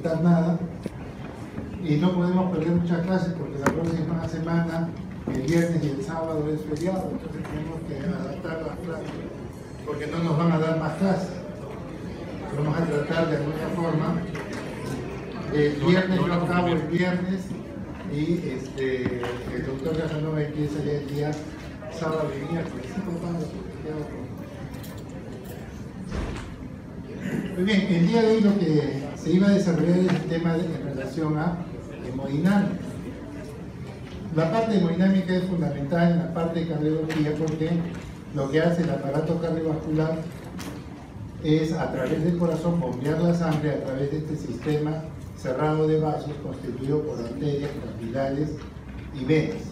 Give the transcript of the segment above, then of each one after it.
evitar nada. Y no podemos perder muchas clases porque la próxima semana, el viernes y el sábado es feriado, entonces tenemos que adaptar las clases porque no nos van a dar más clases. Vamos a tratar de alguna forma. El viernes yo acabo el viernes y el doctor Casanova empieza ya el día sábado y miércoles. Muy bien, el día de hoy lo que se iba a desarrollar es el tema en relación a hemodinámica. La parte hemodinámica es fundamental en la parte de cardiología porque lo que hace el aparato cardiovascular es a través del corazón bombear la sangre a través de este sistema cerrado de vasos constituido por arterias, capilares y venas.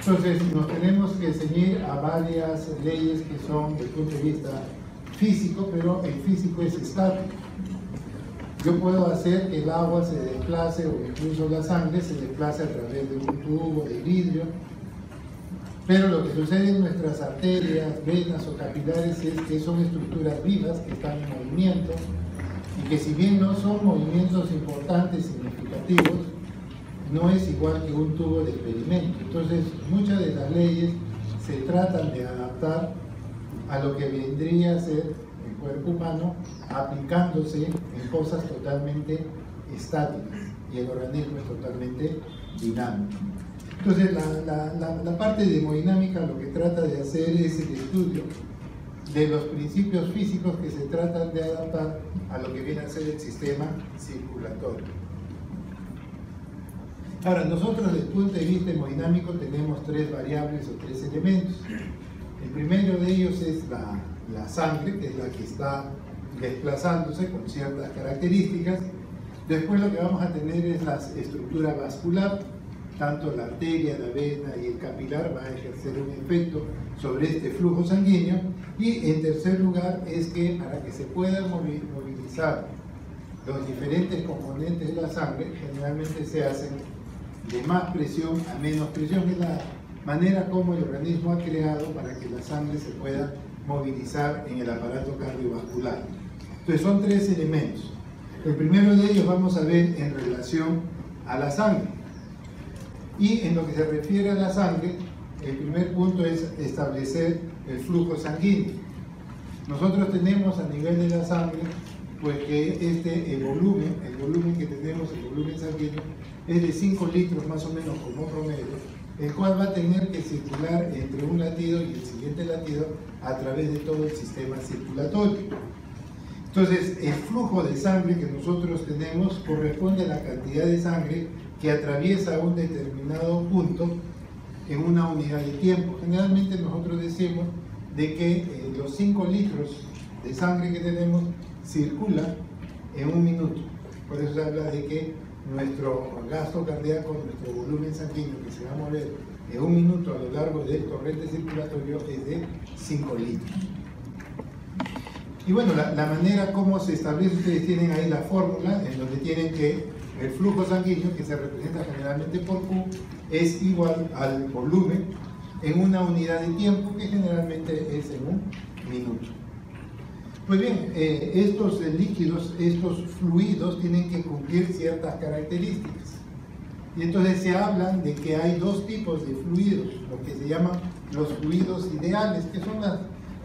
Entonces nos tenemos que ceñir a varias leyes que son desde el punto de vista físico, pero el físico es estático. Yo puedo hacer que el agua se desplace o incluso la sangre se desplace a través de un tubo de vidrio, pero lo que sucede en nuestras arterias, venas o capilares es que son estructuras vivas que están en movimiento y que si bien no son movimientos importantes, significativos, no es igual que un tubo de experimento. Entonces muchas de las leyes se tratan de adaptar a lo que vendría a ser el cuerpo humano aplicándose en cosas totalmente estáticas y el organismo es totalmente dinámico. Entonces la parte de hemodinámica lo que trata de hacer es el estudio de los principios físicos que se tratan de adaptar a lo que viene a ser el sistema circulatorio. Ahora, nosotros desde el punto de vista hemodinámico tenemos tres variables o tres elementos. El primero de ellos es la sangre, que es la que está desplazándose con ciertas características. Después lo que vamos a tener es la estructura vascular, tanto la arteria, la vena y el capilar va a ejercer un efecto sobre este flujo sanguíneo. Y en tercer lugar es que para que se puedan movilizar los diferentes componentes de la sangre, generalmente se hacen de más presión a menos presión. Es la manera como el organismo ha creado para que la sangre se pueda movilizar en el aparato cardiovascular. Entonces son tres elementos. El primero de ellos vamos a ver en relación a la sangre. Y en lo que se refiere a la sangre, el primer punto es establecer el flujo sanguíneo. Nosotros tenemos a nivel de la sangre, pues que el volumen que tenemos, el volumen sanguíneo, es de 5 litros más o menos como promedio, el cual va a tener que circular entre un latido y el siguiente latido a través de todo el sistema circulatorio. Entonces, el flujo de sangre que nosotros tenemos corresponde a la cantidad de sangre que atraviesa un determinado punto en una unidad de tiempo. Generalmente nosotros decimos de que los 5 litros de sangre que tenemos circula en un minuto. Por eso se habla de que nuestro gasto cardíaco, nuestro volumen sanguíneo que se va a mover en un minuto a lo largo del torrente circulatorio es de 5 litros. Y bueno, la manera como se establece, ustedes tienen ahí la fórmula en donde tienen que el flujo sanguíneo, que se representa generalmente por Q, es igual al volumen en una unidad de tiempo que generalmente es en un minuto. Pues bien, estos líquidos, estos fluidos tienen que cumplir ciertas características. Y entonces se hablan de que hay dos tipos de fluidos, lo que se llaman los fluidos ideales, que son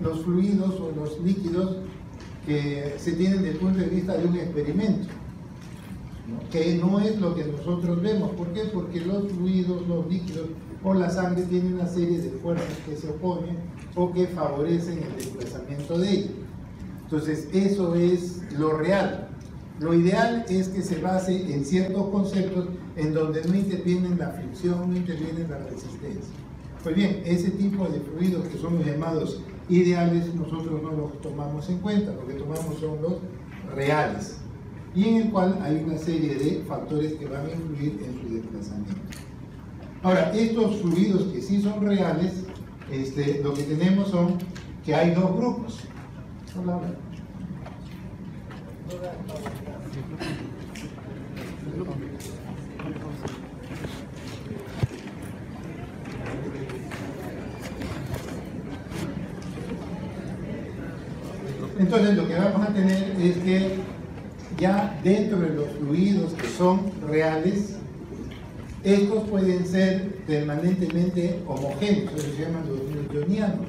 los fluidos o los líquidos que se tienen desde el punto de vista de un experimento, ¿no? Que no es lo que nosotros vemos. ¿Por qué? Porque los fluidos, los líquidos o la sangre tienen una serie de fuerzas que se oponen o que favorecen el desplazamiento de ella. Entonces, eso es lo real. Lo ideal es que se base en ciertos conceptos en donde no intervienen la fricción, no intervienen la resistencia. Pues bien, ese tipo de fluidos que son los llamados ideales, nosotros no los tomamos en cuenta, lo que tomamos son los reales, y en el cual hay una serie de factores que van a influir en su desplazamiento. Ahora, estos fluidos que sí son reales, lo que tenemos son que hay dos grupos. Hola, hola. Entonces lo que vamos a tener es que ya dentro de los fluidos que son reales, estos pueden ser permanentemente homogéneos, eso se llaman los newtonianos,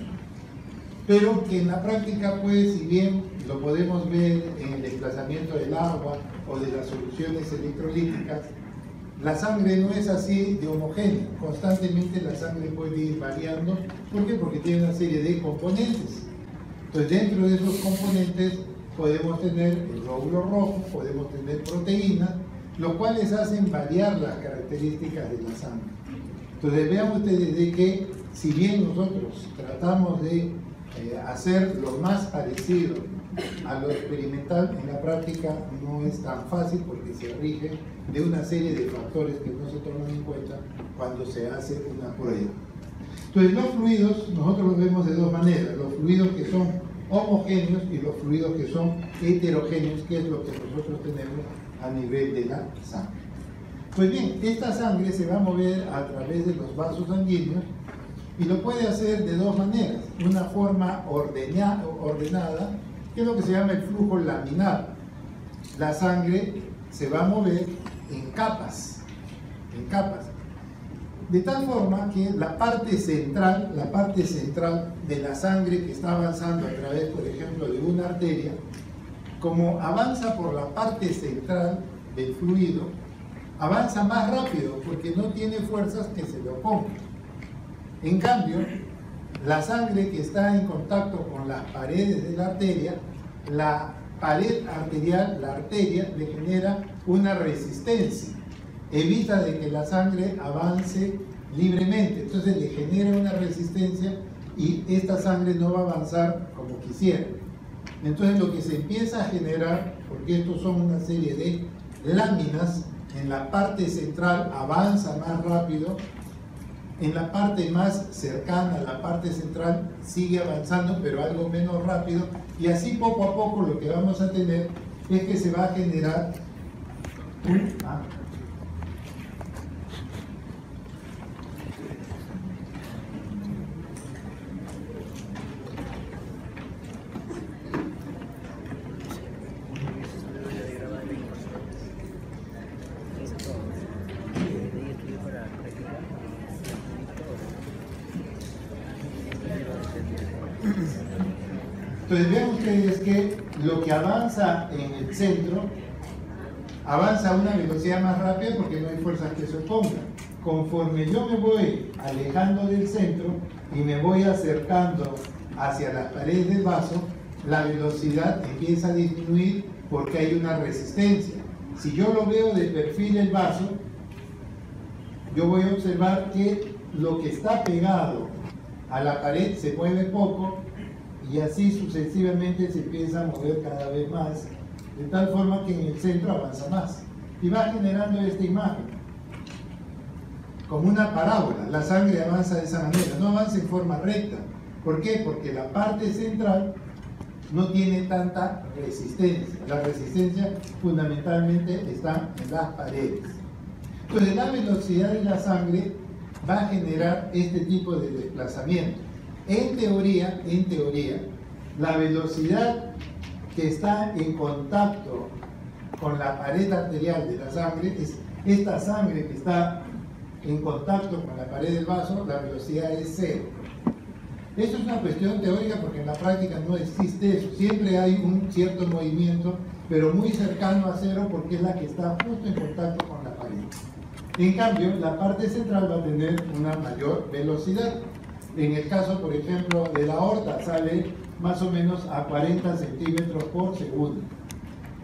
pero que en la práctica, pues, si bien lo podemos ver en el desplazamiento del agua o de las soluciones electrolíticas, la sangre no es así de homogénea. Constantemente la sangre puede ir variando. ¿Por qué? Porque tiene una serie de componentes. Entonces, dentro de esos componentes podemos tener el glóbulo rojo, podemos tener proteínas, los cuales hacen variar las características de la sangre. Entonces, vean ustedes de que, si bien nosotros tratamos de hacer lo más parecido a lo experimental, en la práctica no es tan fácil porque se rige de una serie de factores que no se toman en cuenta cuando se hace una prueba. Entonces, los fluidos nosotros los vemos de dos maneras: los fluidos que son homogéneos y los fluidos que son heterogéneos, que es lo que nosotros tenemos a nivel de la sangre. Pues bien, esta sangre se va a mover a través de los vasos sanguíneos y lo puede hacer de dos maneras: una forma ordenada, que es lo que se llama el flujo laminar. La sangre se va a mover en capas, de tal forma que la parte central de la sangre que está avanzando a través, por ejemplo, de una arteria, como avanza por la parte central del fluido, avanza más rápido porque no tiene fuerzas que se le opongan. En cambio, la sangre que está en contacto con las paredes de la arteria, la pared arterial, la arteria, le genera una resistencia, evita de que la sangre avance libremente, entonces le genera una resistencia y esta sangre no va a avanzar como quisiera. Entonces lo que se empieza a generar, porque estos son una serie de láminas, en la parte central avanza más rápido, en la parte más cercana a la parte central sigue avanzando, pero algo menos rápido, y así poco a poco lo que vamos a tener es que se va a generar Entonces vean ustedes que lo que avanza en el centro avanza a una velocidad más rápida porque no hay fuerzas que se opongan. Conforme yo me voy alejando del centro y me voy acercando hacia las paredes del vaso, la velocidad empieza a disminuir porque hay una resistencia. Si yo lo veo de perfil el vaso, yo voy a observar que lo que está pegado a la pared se mueve poco y así sucesivamente se empieza a mover cada vez más, de tal forma que en el centro avanza más y va generando esta imagen como una parábola. La sangre avanza de esa manera, no avanza en forma recta. ¿Por qué? Porque la parte central no tiene tanta resistencia. La resistencia fundamentalmente está en las paredes. Entonces la velocidad de la sangre va a generar este tipo de desplazamiento. En teoría, la velocidad que está en contacto con la pared arterial de la sangre es esta sangre que está en contacto con la pared del vaso, la velocidad es cero. Eso es una cuestión teórica porque en la práctica no existe eso. Siempre hay un cierto movimiento, pero muy cercano a cero porque es la que está justo en contacto con la pared. En cambio, la parte central va a tener una mayor velocidad. En el caso, por ejemplo, de la aorta, sale más o menos a 40 centímetros por segundo.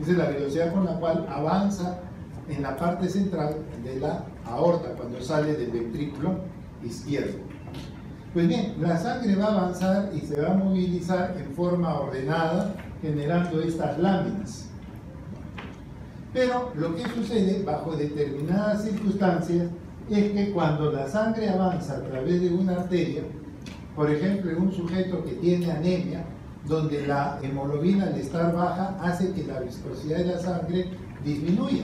Esa es la velocidad con la cual avanza en la parte central de la aorta cuando sale del ventrículo izquierdo. Pues bien, la sangre va a avanzar y se va a movilizar en forma ordenada, generando estas láminas. Pero lo que sucede bajo determinadas circunstancias es que cuando la sangre avanza a través de una arteria, por ejemplo, en un sujeto que tiene anemia, donde la hemoglobina al estar baja hace que la viscosidad de la sangre disminuya.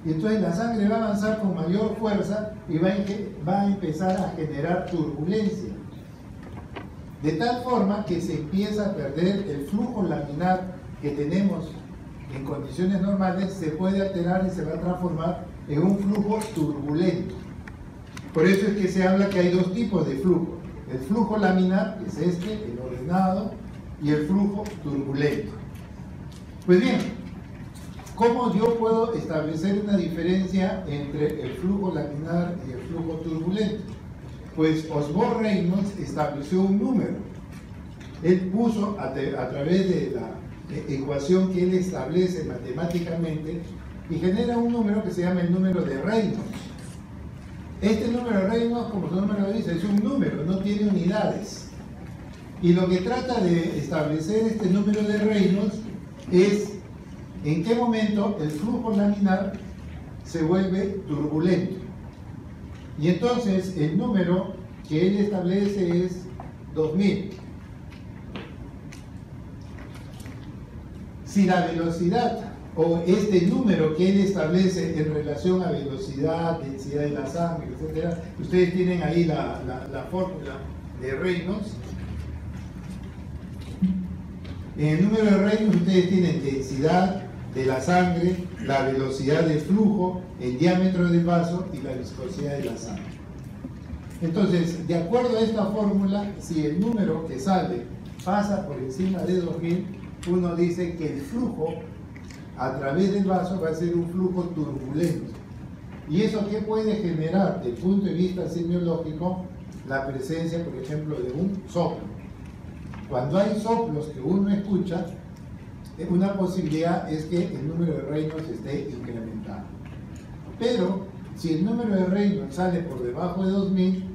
Y entonces la sangre va a avanzar con mayor fuerza y va a empezar a generar turbulencia. De tal forma que se empieza a perder el flujo laminar que tenemos en condiciones normales se puede alterar y se va a transformar en un flujo turbulento. Por eso es que se habla que hay dos tipos de flujo: el flujo laminar, que es este, el ordenado, y el flujo turbulento. Pues bien, ¿cómo yo puedo establecer una diferencia entre el flujo laminar y el flujo turbulento? Pues Osborne-Reynolds estableció un número. Él puso a través de la ecuación que él establece matemáticamente y genera un número que se llama el número de Reynolds. Este número de Reynolds, como su nombre lo dice, es un número, no tiene unidades. Y lo que trata de establecer este número de Reynolds es en qué momento el flujo laminar se vuelve turbulento. Y entonces el número que él establece es 2000. Si la velocidad o este número que él establece en relación a velocidad, densidad de la sangre, etc., ustedes tienen ahí la fórmula de Reynolds. En el número de Reynolds ustedes tienen densidad de la sangre, la velocidad del flujo, el diámetro del vaso y la viscosidad de la sangre. Entonces, de acuerdo a esta fórmula, si el número que sale pasa por encima de 2000, uno dice que el flujo a través del vaso va a ser un flujo turbulento. ¿Y eso qué puede generar desde el punto de vista semiológico? La presencia, por ejemplo, de un soplo. Cuando hay soplos que uno escucha, una posibilidad es que el número de Reynolds esté incrementado. Pero si el número de Reynolds sale por debajo de 2000,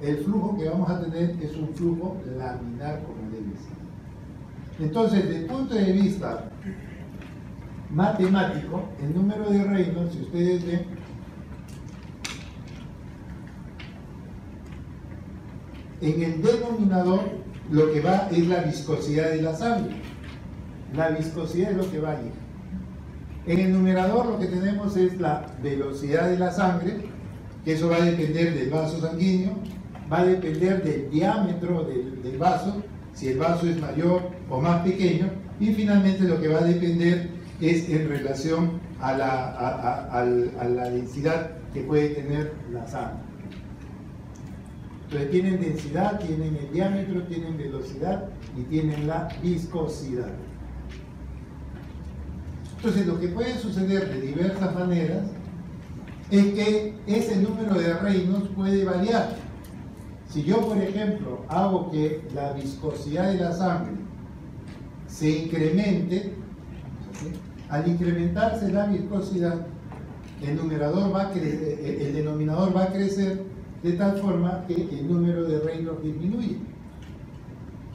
el flujo que vamos a tener es un flujo laminar como debe ser. Entonces, desde el punto de vista matemático, el número de Reynolds, si ustedes ven, en el denominador lo que va es la viscosidad de la sangre. La viscosidad es lo que va allí. En el numerador lo que tenemos es la velocidad de la sangre, que eso va a depender del vaso sanguíneo, va a depender del diámetro del vaso, si el vaso es mayor o más pequeño, y finalmente lo que va a depender es en relación a la densidad que puede tener la sangre. Entonces tienen densidad, tienen el diámetro, tienen velocidad y tienen la viscosidad. Entonces lo que puede suceder de diversas maneras es que ese número de Reynolds puede variar. Si yo, por ejemplo, hago que la viscosidad de la sangre se incremente, ¿sí? Al incrementarse la viscosidad, el denominador va a crecer de tal forma que el número de Reynolds disminuye.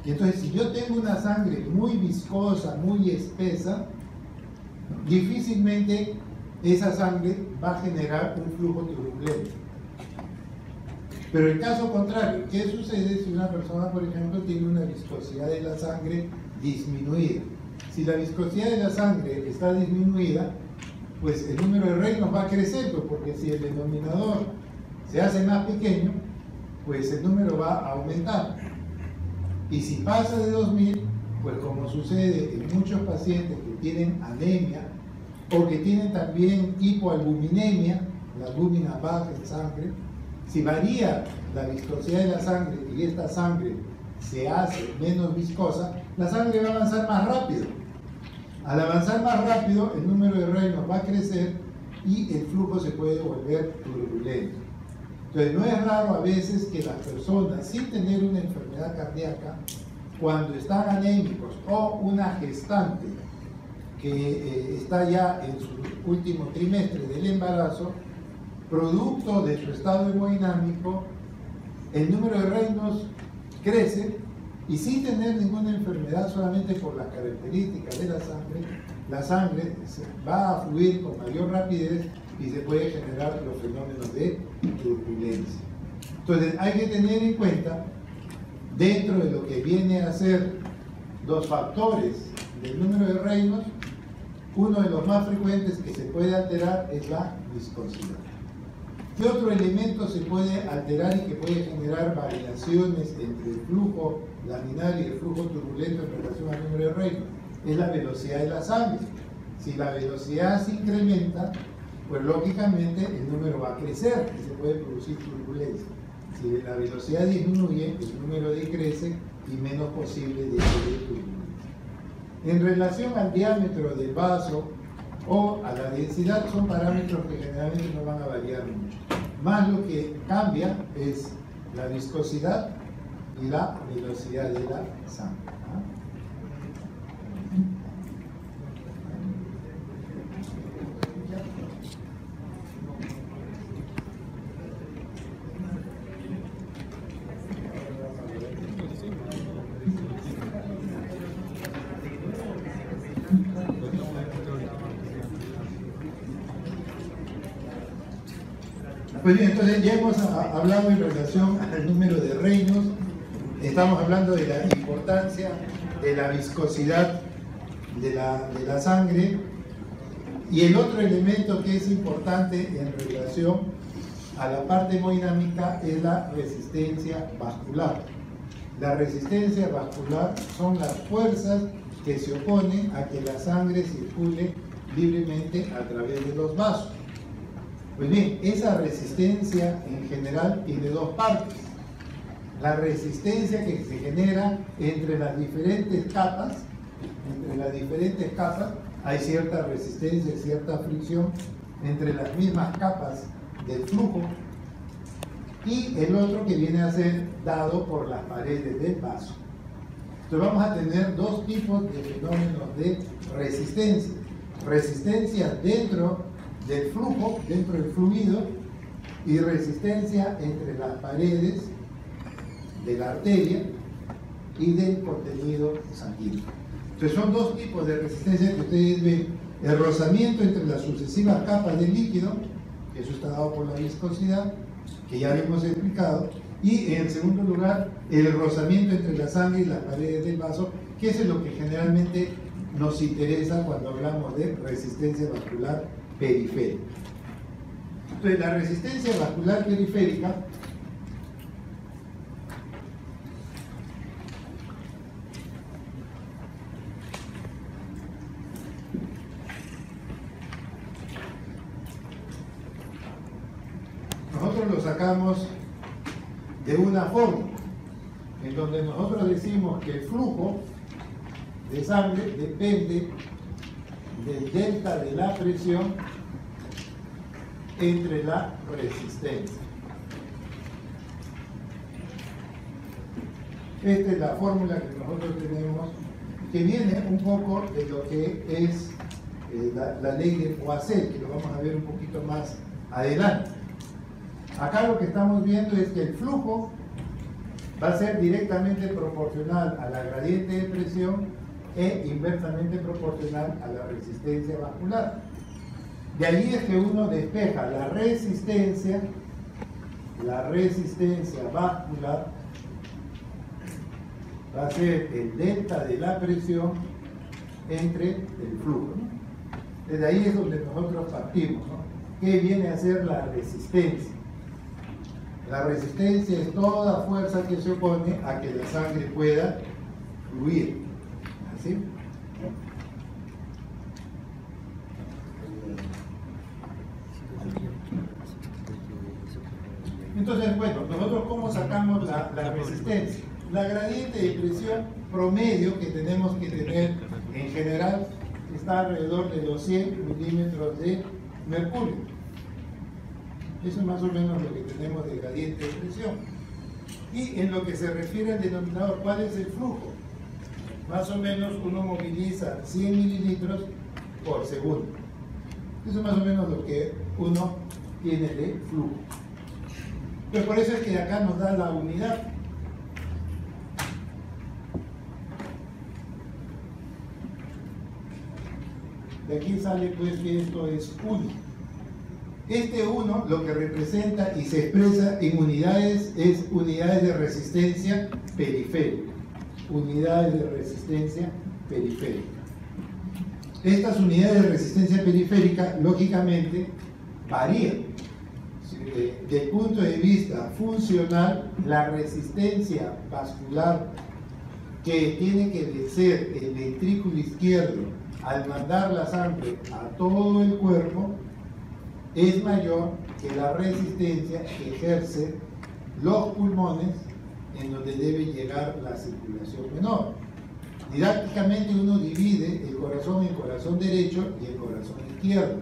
Y entonces, si yo tengo una sangre muy viscosa, muy espesa, difícilmente esa sangre va a generar un flujo turbulento. Pero el caso contrario, ¿qué sucede si una persona, por ejemplo, tiene una viscosidad de la sangre disminuida? Si la viscosidad de la sangre está disminuida, pues el número de Reynolds va a crecer, porque si el denominador se hace más pequeño, pues el número va a aumentar. Y si pasa de 2000, pues como sucede en muchos pacientes que tienen anemia o que tienen también hipoalbuminemia, la albúmina baja en sangre, si varía la viscosidad de la sangre y esta sangre se hace menos viscosa, la sangre va a avanzar más rápido. Al avanzar más rápido, el número de Reynolds va a crecer y el flujo se puede volver turbulento. Entonces, no es raro a veces que las personas, sin tener una enfermedad cardíaca, cuando están anémicos o una gestante que está ya en su último trimestre del embarazo, producto de su estado hemodinámico, el número de Reynolds crece y sin tener ninguna enfermedad, solamente por las características de la sangre va a fluir con mayor rapidez y se puede generar los fenómenos de turbulencia. Entonces hay que tener en cuenta, dentro de lo que viene a ser los factores del número de Reynolds, uno de los más frecuentes que se puede alterar es la viscosidad. ¿Qué otro elemento se puede alterar y que puede generar variaciones entre el flujo laminar y el flujo turbulento en relación al número de Reynolds? Es la velocidad de la sangre. Si Si la velocidad se incrementa, pues lógicamente el número va a crecer y se puede producir turbulencia. Si la velocidad disminuye, el número decrece y menos posible de turbulencia. En relación al diámetro del vaso o a la densidad, son parámetros que generalmente no van a variar mucho. Más lo que cambia es la viscosidad y la velocidad de la sangre. Pues bien, entonces ya hemos hablado en relación al número de reinos, estamos hablando de la importancia de la viscosidad de la sangre, y el otro elemento que es importante en relación a la parte hemodinámica es la resistencia vascular. La resistencia vascular son las fuerzas que se oponen a que la sangre circule libremente a través de los vasos. Pues bien, esa resistencia en general tiene dos partes. La resistencia que se genera entre las diferentes capas, hay cierta resistencia, cierta fricción entre las mismas capas del flujo, y el otro que viene a ser dado por las paredes del vaso. Entonces vamos a tener dos tipos de fenómenos de resistencia. Resistencia dentro del flujo, dentro del fluido, y resistencia entre las paredes de la arteria y del contenido sanguíneo. Entonces son dos tipos de resistencia que ustedes ven: el rozamiento entre las sucesivas capas del líquido, que eso está dado por la viscosidad, que ya hemos explicado, y en segundo lugar el rozamiento entre la sangre y las paredes del vaso, que es lo que generalmente nos interesa cuando hablamos de resistencia vascular periférica. Entonces, la resistencia vascular periférica nosotros lo sacamos de una fórmula en donde nosotros decimos que el flujo de sangre depende del delta de la presión entre la resistencia. Esta es la fórmula que nosotros tenemos, que viene un poco de lo que es la ley de Poiseuille, que lo vamos a ver un poquito más adelante. Acá lo que estamos viendo es que el flujo va a ser directamente proporcional a la gradiente de presión e inversamente proporcional a la resistencia vascular. De ahí es que uno despeja la resistencia vascular va a ser el delta de la presión entre el flujo, ¿no? Desde ahí es donde nosotros partimos, ¿no? ¿Qué viene a ser la resistencia? La resistencia es toda fuerza que se opone a que la sangre pueda fluir. ¿Así? Entonces, bueno, nosotros ¿cómo sacamos la resistencia? La gradiente de presión promedio que tenemos que tener en general está alrededor de los 100 milímetros de mercurio. Eso es más o menos lo que tenemos de gradiente de presión. Y en lo que se refiere al denominador, ¿cuál es el flujo? Más o menos uno moviliza 100 mililitros por segundo. Eso es más o menos lo que uno tiene de flujo. Pues por eso es que acá nos da la unidad. De aquí sale pues que esto es 1. Este 1 lo que representa y se expresa en unidades es unidades de resistencia periférica. Unidades de resistencia periférica. Estas unidades de resistencia periférica lógicamente varían. Desde el punto de vista funcional, la resistencia vascular que tiene que vencer el ventrículo izquierdo al mandar la sangre a todo el cuerpo es mayor que la resistencia que ejerce los pulmones en donde debe llegar la circulación menor. Didácticamente uno divide el corazón en corazón derecho y el corazón izquierdo.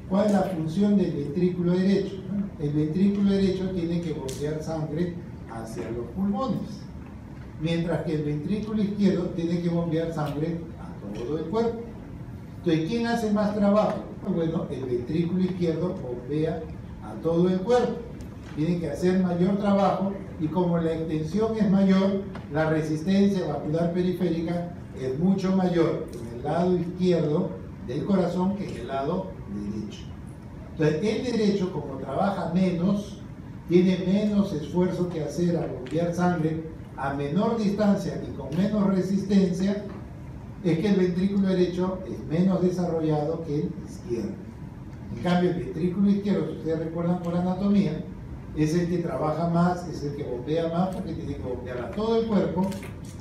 ¿Cuál es la función del ventrículo derecho? El ventrículo derecho tiene que bombear sangre hacia los pulmones, mientras que el ventrículo izquierdo tiene que bombear sangre a todo el cuerpo. Entonces, ¿quién hace más trabajo? Bueno, el ventrículo izquierdo bombea a todo el cuerpo. Tiene que hacer mayor trabajo y como la extensión es mayor, la resistencia vascular periférica es mucho mayor en el lado izquierdo del corazón que en el lado derecho. Entonces, el derecho, como trabaja menos, tiene menos esfuerzo que hacer al bombear sangre a menor distancia y con menos resistencia, es que el ventrículo derecho es menos desarrollado que el izquierdo. En cambio, el ventrículo izquierdo, si ustedes recuerdan por anatomía, es el que trabaja más, es el que bombea más, porque tiene que bombear a todo el cuerpo,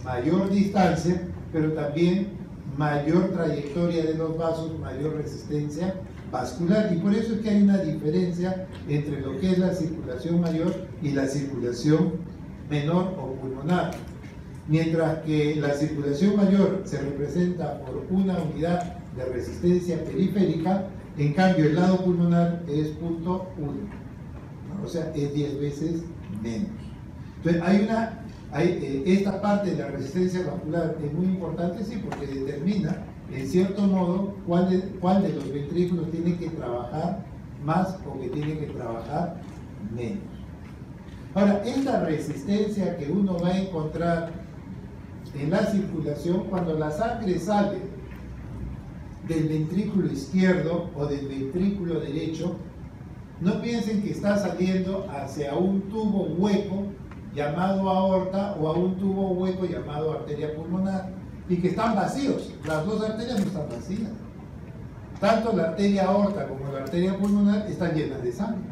mayor distancia, pero también mayor trayectoria de los vasos, mayor resistencia vascular. Y por eso es que hay una diferencia entre lo que es la circulación mayor y la circulación menor o pulmonar. Mientras que la circulación mayor se representa por una unidad de resistencia periférica, en cambio el lado pulmonar es 0.1, ¿no? O sea, es 10 veces menos. Entonces, esta parte de la resistencia vascular es muy importante, sí, porque determina, en cierto modo, cuál de los ventrículos tiene que trabajar más o que tiene que trabajar menos. Ahora, esta resistencia que uno va a encontrar en la circulación, cuando la sangre sale del ventrículo izquierdo o del ventrículo derecho, no piensen que está saliendo hacia un tubo hueco llamado aorta o a un tubo hueco llamado arteria pulmonar y que están vacíos. Las dos arterias no están vacías. Tanto la arteria aorta como la arteria pulmonar están llenas de sangre.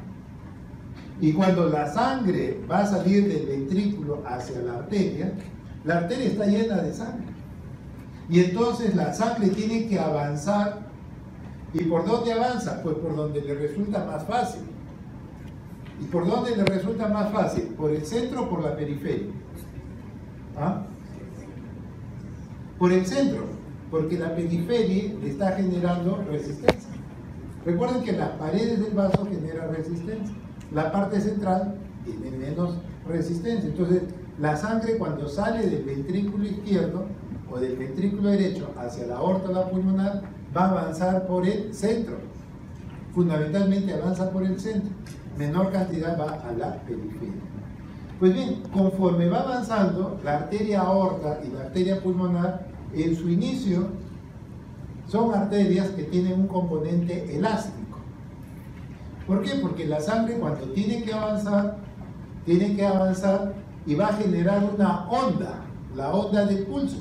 Y cuando la sangre va a salir del ventrículo hacia la arteria está llena de sangre. Y entonces la sangre tiene que avanzar. ¿Y por dónde avanza? Pues por donde le resulta más fácil. ¿Y por dónde le resulta más fácil? ¿Por el centro o por la periferia? ¿Ah? Por el centro, porque la periferia le está generando resistencia. Recuerden que las paredes del vaso generan resistencia. La parte central tiene menos resistencia. Entonces, la sangre cuando sale del ventrículo izquierdo o del ventrículo derecho hacia la aorta o la pulmonar va a avanzar por el centro. Fundamentalmente avanza por el centro. Menor cantidad va a la periferia. Pues bien, conforme va avanzando, la arteria aorta y la arteria pulmonar, en su inicio, son arterias que tienen un componente elástico. ¿Por qué? Porque la sangre cuando tiene que avanzar y va a generar una onda, la onda del pulso.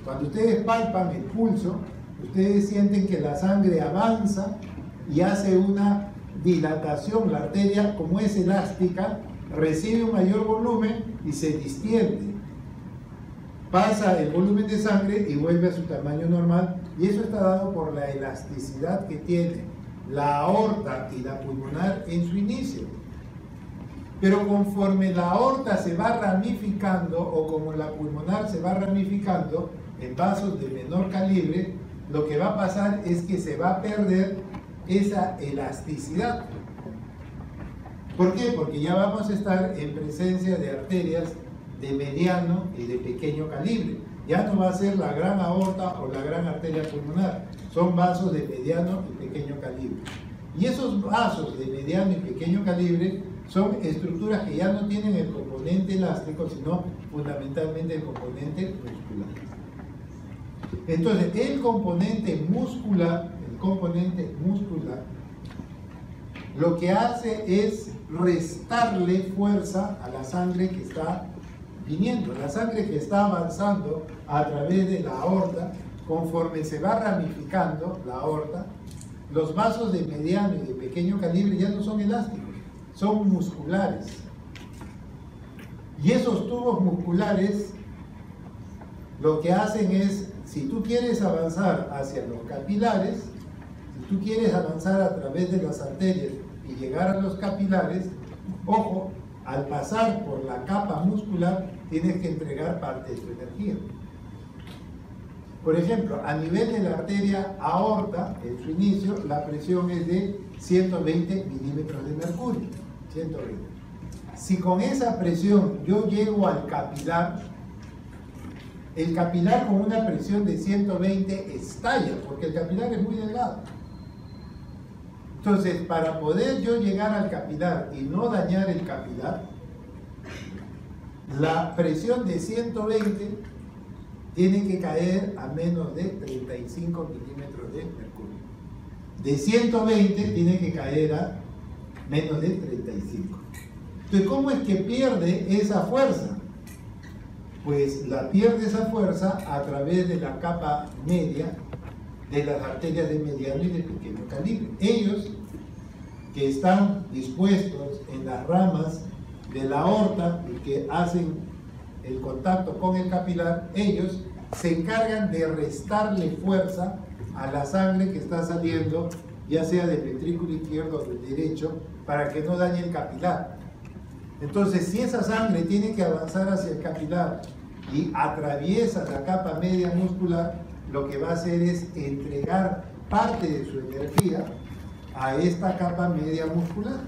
Cuando ustedes palpan el pulso, ustedes sienten que la sangre avanza y hace una dilatación. La arteria, como es elástica, recibe un mayor volumen y se distiende. Pasa el volumen de sangre y vuelve a su tamaño normal, y eso está dado por la elasticidad que tiene la aorta y la pulmonar en su inicio. Pero conforme la aorta se va ramificando, o como la pulmonar se va ramificando en vasos de menor calibre, lo que va a pasar es que se va a perder esa elasticidad. ¿Por qué? Porque ya vamos a estar en presencia de arterias de mediano y de pequeño calibre. Ya no va a ser la gran aorta o la gran arteria pulmonar, son vasos de mediano y pequeño calibre. Y esos vasos de mediano y pequeño calibre son estructuras que ya no tienen el componente elástico, sino fundamentalmente el componente muscular. Entonces, el componente muscular, lo que hace es restarle fuerza a la sangre que está viniendo. La sangre que está avanzando a través de la aorta, conforme se va ramificando la aorta, los vasos de mediano y de pequeño calibre ya no son elásticos, son musculares. Y esos tubos musculares lo que hacen es si tú quieres avanzar hacia los capilares, si tú quieres avanzar a través de las arterias y llegar a los capilares, ojo, al pasar por la capa muscular tienes que entregar parte de tu energía. Por ejemplo, a nivel de la arteria aorta, en su inicio, la presión es de 120 milímetros de mercurio. 120. Si con esa presión yo llego al capilar, el capilar con una presión de 120 estalla, porque el capilar es muy delgado. Entonces, para poder yo llegar al capilar y no dañar el capilar, la presión de 120 tiene que caer a menos de 35 milímetros de mercurio. De 120 tiene que caer a menos de 35. Entonces, ¿cómo es que pierde esa fuerza? Pues la pierde esa fuerza a través de la capa media de las arterias de mediano y de pequeño calibre. Ellos, que están dispuestos en las ramas de la aorta y que hacen el contacto con el capilar, ellos se encargan de restarle fuerza a la sangre que está saliendo, ya sea del ventrículo izquierdo o del derecho, para que no dañe el capilar. Entonces, si esa sangre tiene que avanzar hacia el capilar y atraviesa la capa media muscular, lo que va a hacer es entregar parte de su energía a esta capa media muscular.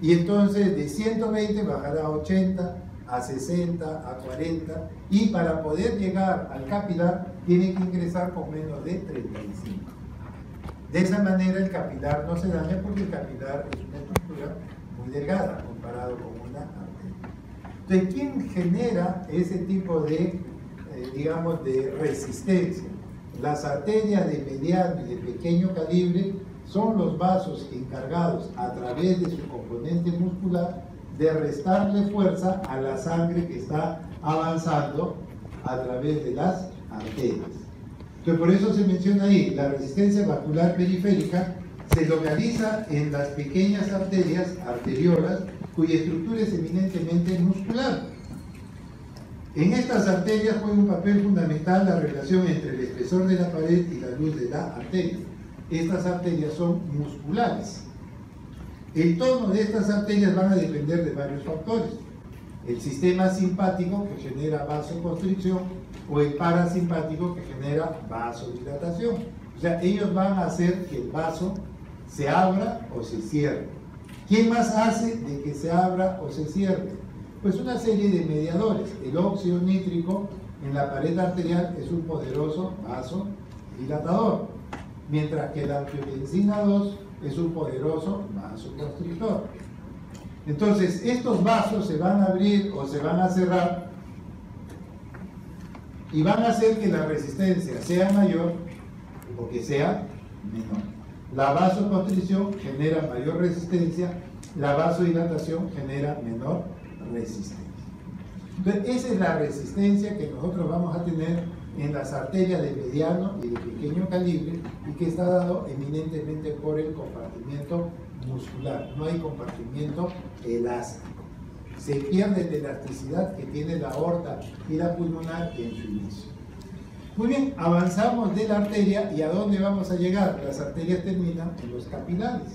Y entonces de 120 bajará a 80, a 60, a 40, y para poder llegar al capilar tiene que ingresar con menos de 35. De esa manera el capilar no se daña, porque el capilar es una estructura muy delgada comparado con una arteria. Entonces, ¿quién genera ese tipo de, digamos, de resistencia? Las arterias de mediano y de pequeño calibre son los vasos encargados, a través de su componente muscular, de restarle fuerza a la sangre que está avanzando a través de las arterias. Entonces, por eso se menciona ahí, la resistencia vascular periférica se localiza en las pequeñas arterias, arteriolas, cuya estructura es eminentemente muscular. En estas arterias juega un papel fundamental la relación entre el espesor de la pared y la luz de la arteria. Estas arterias son musculares. El tono de estas arterias van a depender de varios factores. El sistema simpático, que genera vasoconstricción, o el parasimpático, que genera vasodilatación. O sea, ellos van a hacer que el vaso se abra o se cierre. ¿Quién más hace de que se abra o se cierre? Pues una serie de mediadores. El óxido nítrico en la pared arterial es un poderoso vasodilatador, mientras que la angiotensina 2 es un poderoso vasoconstrictor. Entonces, estos vasos se van a abrir o se van a cerrar y van a hacer que la resistencia sea mayor o que sea menor. La vasoconstricción genera mayor resistencia, la vasodilatación genera menor resistencia. Entonces, esa es la resistencia que nosotros vamos a tener en las arterias de mediano y de pequeño calibre, y que está dado eminentemente por el compartimiento muscular. No hay compartimiento elástico. Se pierde la elasticidad que tiene la aorta y la pulmonar en su inicio. Muy bien, avanzamos de la arteria, y ¿a dónde vamos a llegar? Las arterias terminan en los capilares.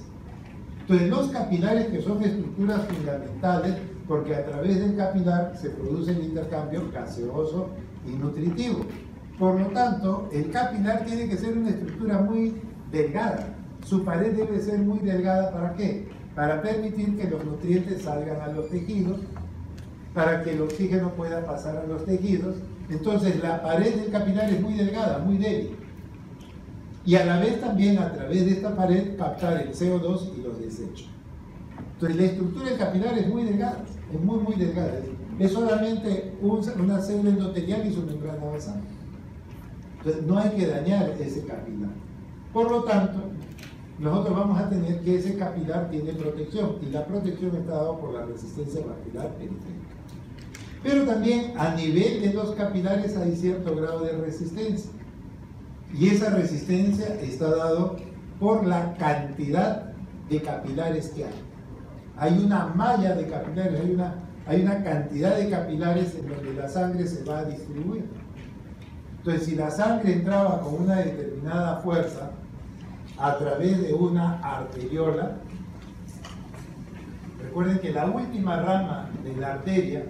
Entonces, los capilares, que son estructuras fundamentales, porque a través del capilar se produce el intercambio gaseoso y nutritivo. Por lo tanto, el capilar tiene que ser una estructura muy delgada. Su pared debe ser muy delgada. ¿Para qué? Para permitir que los nutrientes salgan a los tejidos, para que el oxígeno pueda pasar a los tejidos. Entonces, la pared del capilar es muy delgada, muy débil. Y a la vez también, a través de esta pared, captar el CO2 y los desechos. Entonces, la estructura del capilar es muy delgada, es muy, muy delgada. Es solamente una célula endotelial y su membrana basal. Entonces, no hay que dañar ese capilar. Por lo tanto, nosotros vamos a tener que ese capilar tiene protección, y la protección está dada por la resistencia vascular periférica. Pero también a nivel de los capilares hay cierto grado de resistencia, y esa resistencia está dado por la cantidad de capilares que hay. Hay una malla de capilares, hay una cantidad de capilares en donde la sangre se va a distribuir. Entonces, si la sangre entraba con una determinada fuerza a través de una arteriola, recuerden que la última rama de la arteria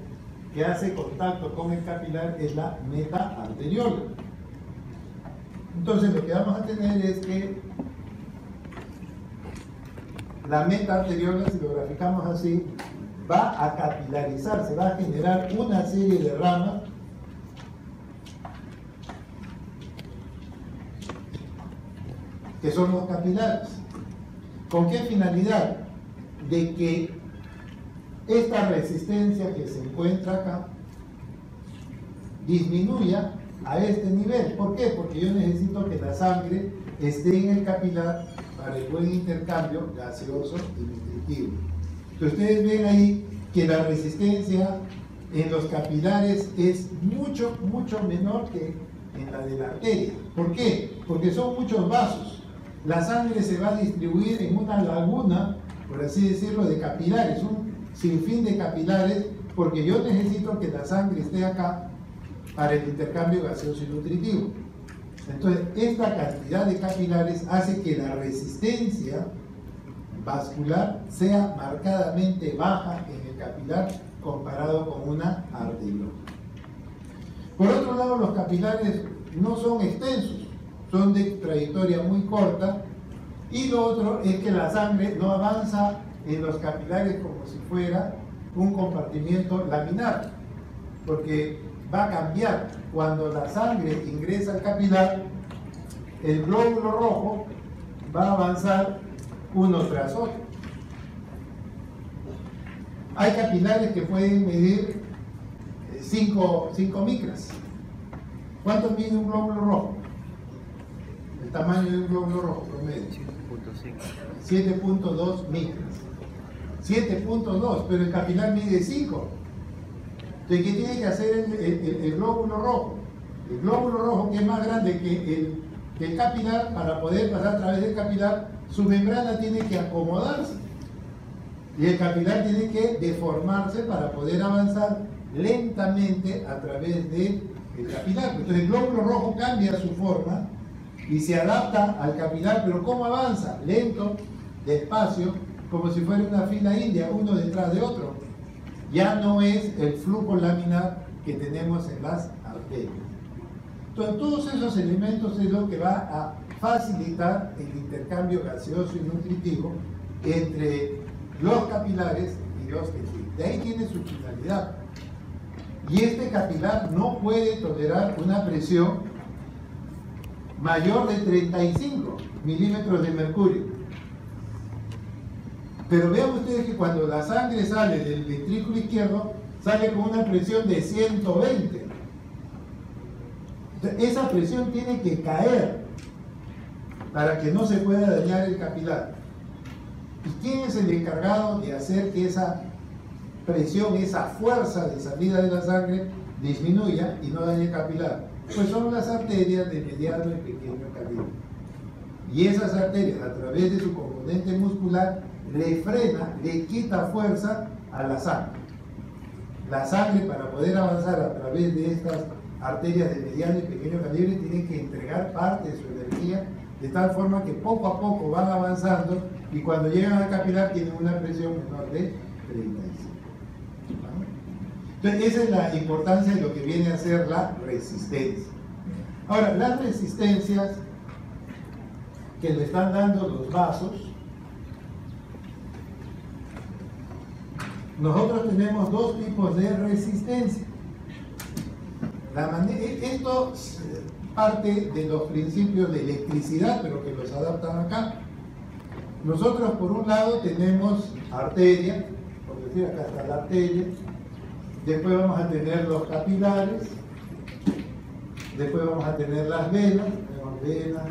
que hace contacto con el capilar es la metaarteriola. Entonces, lo que vamos a tener es que la metaarteriola, si lo graficamos así, va a capilarizarse, va a generar una serie de ramas que son los capilares. ¿Con qué finalidad? De que esta resistencia que se encuentra acá disminuya a este nivel. ¿Por qué? Porque yo necesito que la sangre esté en el capilar para el buen intercambio gaseoso y nutritivo. Entonces ustedes ven ahí que la resistencia en los capilares es mucho menor que en la de la arteria. ¿Por qué? Porque son muchos vasos. La sangre se va a distribuir en una laguna, por así decirlo, de capilares, un sinfín de capilares, porque yo necesito que la sangre esté acá para el intercambio gaseoso y nutritivo. Entonces, esta cantidad de capilares hace que la resistencia vascular sea marcadamente baja en el capilar comparado con una arteriola. Por otro lado, los capilares no son extensos, son de trayectoria muy corta, y lo otro es que la sangre no avanza en los capilares como si fuera un compartimiento laminar, porque va a cambiar. Cuando la sangre ingresa al capilar, el glóbulo rojo va a avanzar uno tras otro. Hay capilares que pueden medir 5 micras. ¿Cuánto mide un glóbulo rojo? El tamaño de un glóbulo rojo promedio. 7.2 micras. 7.2, pero el capilar mide 5. Entonces, ¿qué tiene que hacer el glóbulo rojo? El glóbulo rojo, que es más grande que el capilar, para poder pasar a través del capilar, su membrana tiene que acomodarse. Y el capilar tiene que deformarse para poder avanzar lentamente a través del capilar. Entonces, el glóbulo rojo cambia su forma y se adapta al capilar, pero ¿cómo avanza? Lento, despacio, como si fuera una fila india, uno detrás de otro. Ya no es el flujo laminar que tenemos en las arterias. Entonces, todos esos elementos es lo que va a facilitar el intercambio gaseoso y nutritivo entre los capilares y los tejidos. De ahí tiene su finalidad. Y este capilar no puede tolerar una presión mayor de 35 milímetros de mercurio. Pero vean ustedes que cuando la sangre sale del ventrículo izquierdo, sale con una presión de 120. Entonces, esa presión tiene que caer para que no se pueda dañar el capilar. ¿Y quién es el encargado de hacer que esa presión, esa fuerza de salida de la sangre disminuya y no dañe el capilar? Pues son las arterias de mediano y pequeño calibre. Y esas arterias, a través de su componente muscular, le frena, le quita fuerza a la sangre. La sangre, para poder avanzar a través de estas arterias de mediano y pequeño calibre, tiene que entregar parte de su energía, de tal forma que poco a poco van avanzando, y cuando llegan al capilar tienen una presión menor de 35. Entonces, esa es la importancia de lo que viene a ser la resistencia. Ahora, las resistencias que le están dando los vasos, nosotros tenemos dos tipos de resistencia. Esto parte de los principios de electricidad, pero que los adaptan acá. Nosotros, por un lado, tenemos arteria, por decir, acá está la arteria. Después vamos a tener los capilares. Después vamos a tener las venas. Tenemos venas,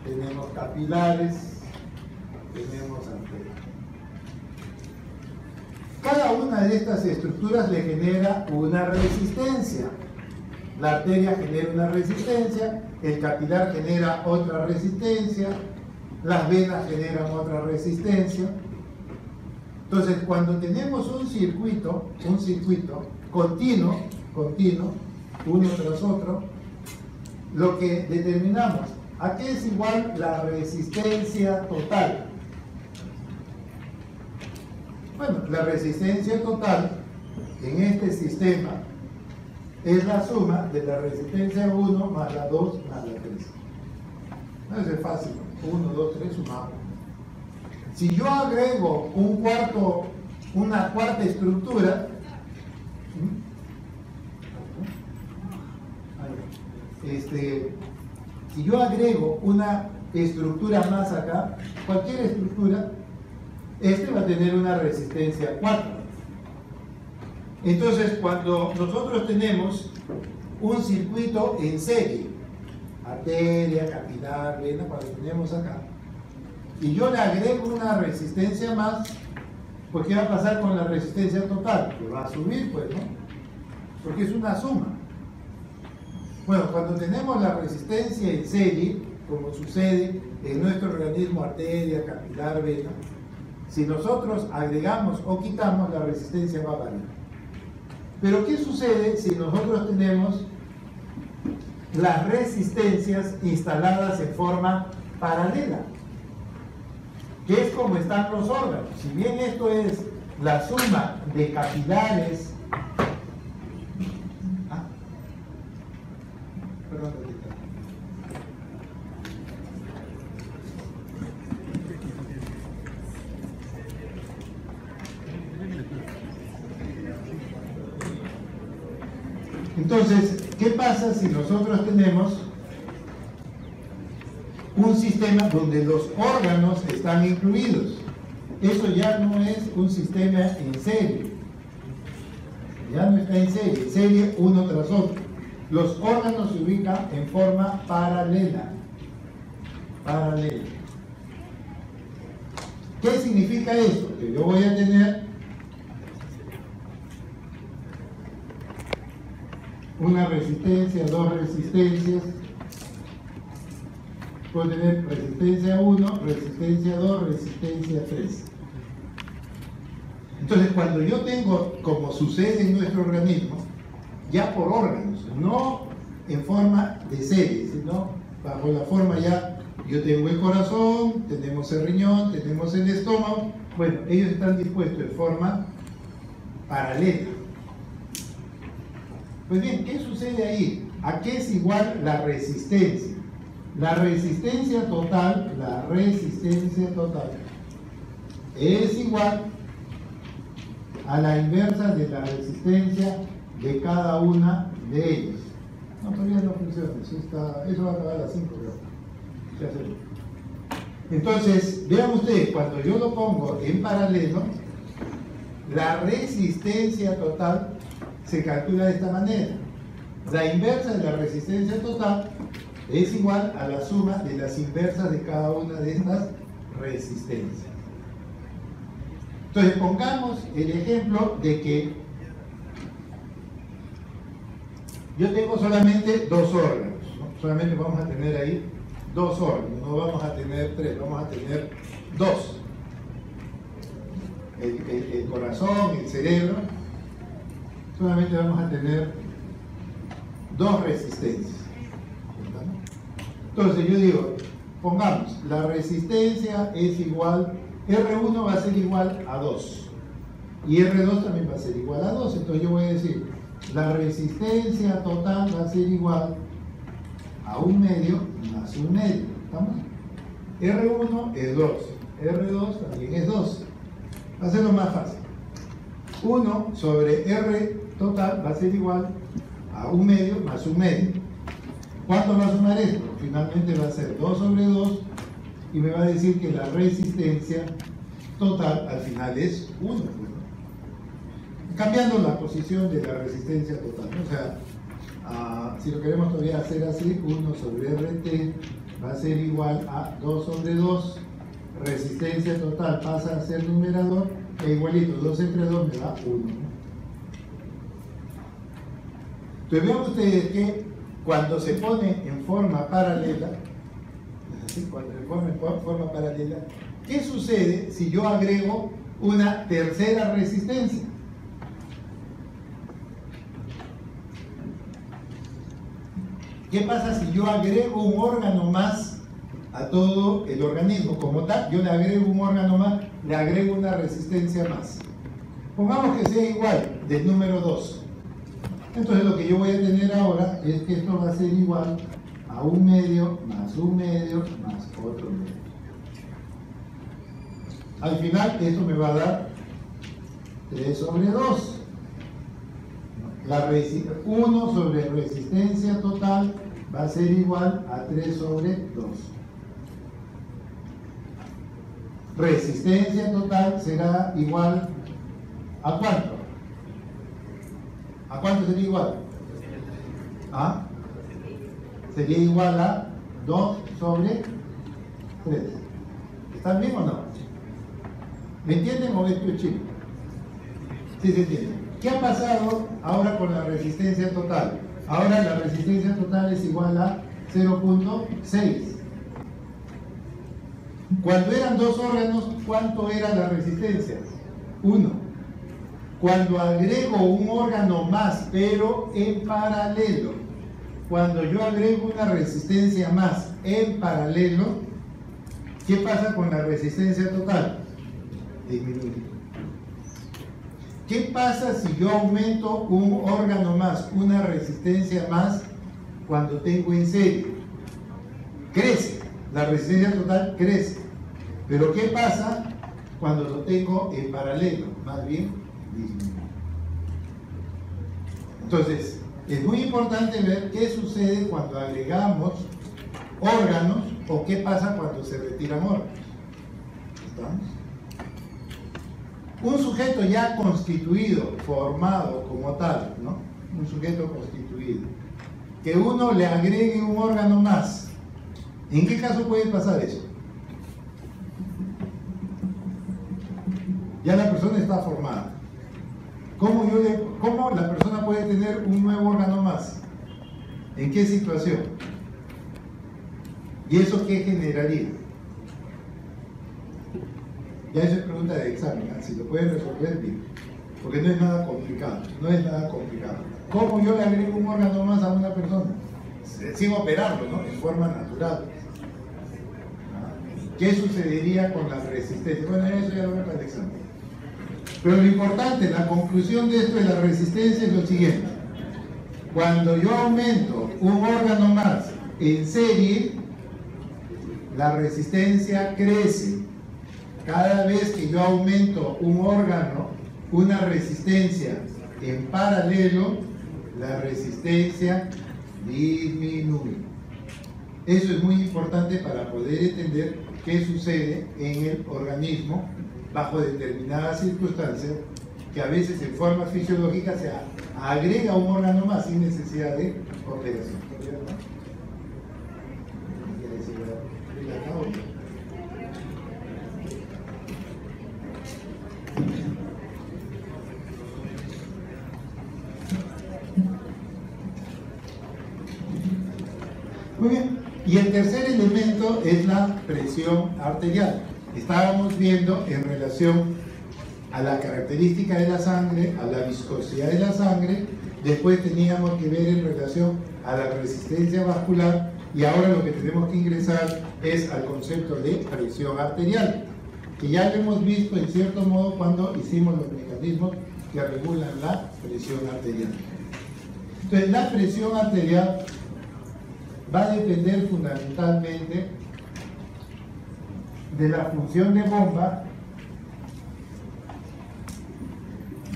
tenemos capilares, tenemos arterias. Cada una de estas estructuras le genera una resistencia. La arteria genera una resistencia, el capilar genera otra resistencia, las venas generan otra resistencia. Entonces, cuando tenemos un circuito continuo, uno tras otro, lo que determinamos, ¿a qué es igual la resistencia total? Bueno, la resistencia total en este sistema es la suma de la resistencia 1 más la 2 más la 3. Eso es fácil, 1, 2, 3, sumamos. Si yo agrego una cuarta estructura, si yo agrego una estructura más acá, cualquier estructura, va a tener una resistencia 4. Entonces, cuando nosotros tenemos un circuito en serie, arteria, capilar, vena, cuando tenemos acá, y yo le agrego una resistencia más, pues ¿qué va a pasar con la resistencia total? Que va a subir, pues, ¿no? Porque es una suma. Bueno, cuando tenemos la resistencia en serie, como sucede en nuestro organismo arteria, capilar, vena, si nosotros agregamos o quitamos, la resistencia va a variar. Pero ¿qué sucede si nosotros tenemos las resistencias instaladas en forma paralela? Que es como están los órganos. Si bien esto es la suma de capilares, entonces, ¿qué pasa si nosotros tenemos un sistema donde los órganos están incluidos? Eso ya no es un sistema en serie. Ya no está en serie uno tras otro. Los órganos se ubican en forma paralela. ¿Qué significa eso? Que yo voy a tener una resistencia, dos resistencias, puedo tener resistencia 1, resistencia 2, resistencia 3. Entonces, cuando yo tengo, como sucede en nuestro organismo, ya por órganos, no en forma de serie, sino bajo la forma ya, yo tengo el corazón, tenemos el riñón, tenemos el estómago, bueno, ellos están dispuestos en forma paralela. Pues bien, ¿qué sucede ahí? ¿A qué es igual la resistencia? La resistencia total es igual a la inversa de la resistencia de cada una de ellas. No, todavía no funciona, eso va a acabar a las 5, creo. Entonces, vean ustedes, cuando yo lo pongo en paralelo, la resistencia total se calcula de esta manera. La inversa de la resistencia total es igual a la suma de las inversas de cada una de estas resistencias. Entonces, pongamos el ejemplo de que yo tengo solamente dos órganos, ¿no? Solamente vamos a tener ahí dos órganos, no vamos a tener tres, vamos a tener dos. El corazón, el cerebro, solamente vamos a tener dos resistencias. Entonces yo digo, pongamos, la resistencia es igual, R1 va a ser igual a 2 y R2 también va a ser igual a 2. Entonces yo voy a decir, la resistencia total va a ser igual a 1 medio más 1 medio. ¿Estamos? R1 es 2, R2 también es 2. Va a ser lo más fácil. 1 sobre R total va a ser igual a 1 medio más 1 medio. ¿Cuánto va a sumar esto? Finalmente va a ser 2 sobre 2 y me va a decir que la resistencia total al final es 1. ¿No? Cambiando la posición de la resistencia total. O sea, si lo queremos todavía hacer así, 1 sobre RT va a ser igual a 2 sobre 2. Resistencia total pasa a ser numerador e igualito 2 entre 2 me da 1. Entonces vean ustedes que cuando se pone en forma paralela, cuando se pone en forma paralela, ¿qué sucede si yo agrego una tercera resistencia? ¿Qué pasa si yo agrego un órgano más a todo el organismo? Como tal, yo le agrego un órgano más, le agrego una resistencia más. Pongamos que sea igual del número 2. Entonces lo que yo voy a tener ahora es que esto va a ser igual a 1/2 más 1/2 más otro medio. Al final esto me va a dar 3 sobre 2. 1 sobre resistencia total va a ser igual a 3 sobre 2. Resistencia total será igual ¿a cuánto? ¿A cuánto sería igual? ¿Ah? Sería igual a 2 sobre 3. ¿Están bien o no? ¿Me entienden o esto es chico? Sí se entiende. ¿Qué ha pasado ahora con la resistencia total? Ahora la resistencia total es igual a 0.6. Cuando eran dos órganos, ¿cuánto era la resistencia? 1. Cuando agrego un órgano más, pero en paralelo, cuando yo agrego una resistencia más en paralelo, ¿qué pasa con la resistencia total? Disminuye. ¿Qué pasa si yo aumento un órgano más, una resistencia más, cuando tengo en serie? Crece, la resistencia total crece. Pero ¿qué pasa cuando lo tengo en paralelo? Más bien, disminuye. Entonces, es muy importante ver qué sucede cuando agregamos órganos o qué pasa cuando se retiran órganos. ¿Estamos? Un sujeto ya constituido, formado como tal, ¿no? Un sujeto constituido, que uno le agregue un órgano más. ¿En qué caso puede pasar eso? Ya la persona está formada. ¿Cómo la persona puede tener un nuevo órgano más? ¿En qué situación? ¿Y eso qué generaría? Ya eso es pregunta de examen, ¿eh? Si lo pueden resolver bien, porque no es nada complicado, no es nada complicado. ¿Cómo yo le agrego un órgano más a una persona? Sin operarlo, ¿no? En forma natural. ¿Qué sucedería con la resistencia? Bueno, eso ya lo veo para el examen. Pero lo importante, la conclusión de esto de la resistencia es lo siguiente. Cuando yo aumento un órgano más en serie, la resistencia crece. Cada vez que yo aumento un órgano, una resistencia en paralelo, la resistencia disminuye. Eso es muy importante para poder entender qué sucede en el organismo bajo determinadas circunstancias, que a veces en forma fisiológica se agrega un órgano más sin necesidad de operación. Muy bien, y el tercer elemento es la presión arterial. Estábamos viendo en relación a la característica de la sangre, a la viscosidad de la sangre, después teníamos que ver en relación a la resistencia vascular, y ahora lo que tenemos que ingresar es al concepto de presión arterial, que ya lo hemos visto en cierto modo cuando hicimos los mecanismos que regulan la presión arterial. Entonces, la presión arterial va a depender fundamentalmente de la función de bomba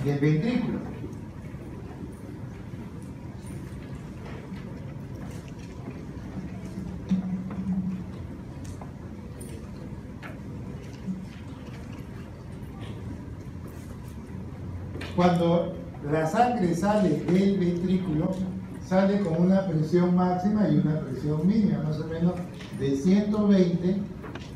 del ventrículo. Cuando la sangre sale del ventrículo, sale con una presión máxima y una presión mínima, más o menos de 120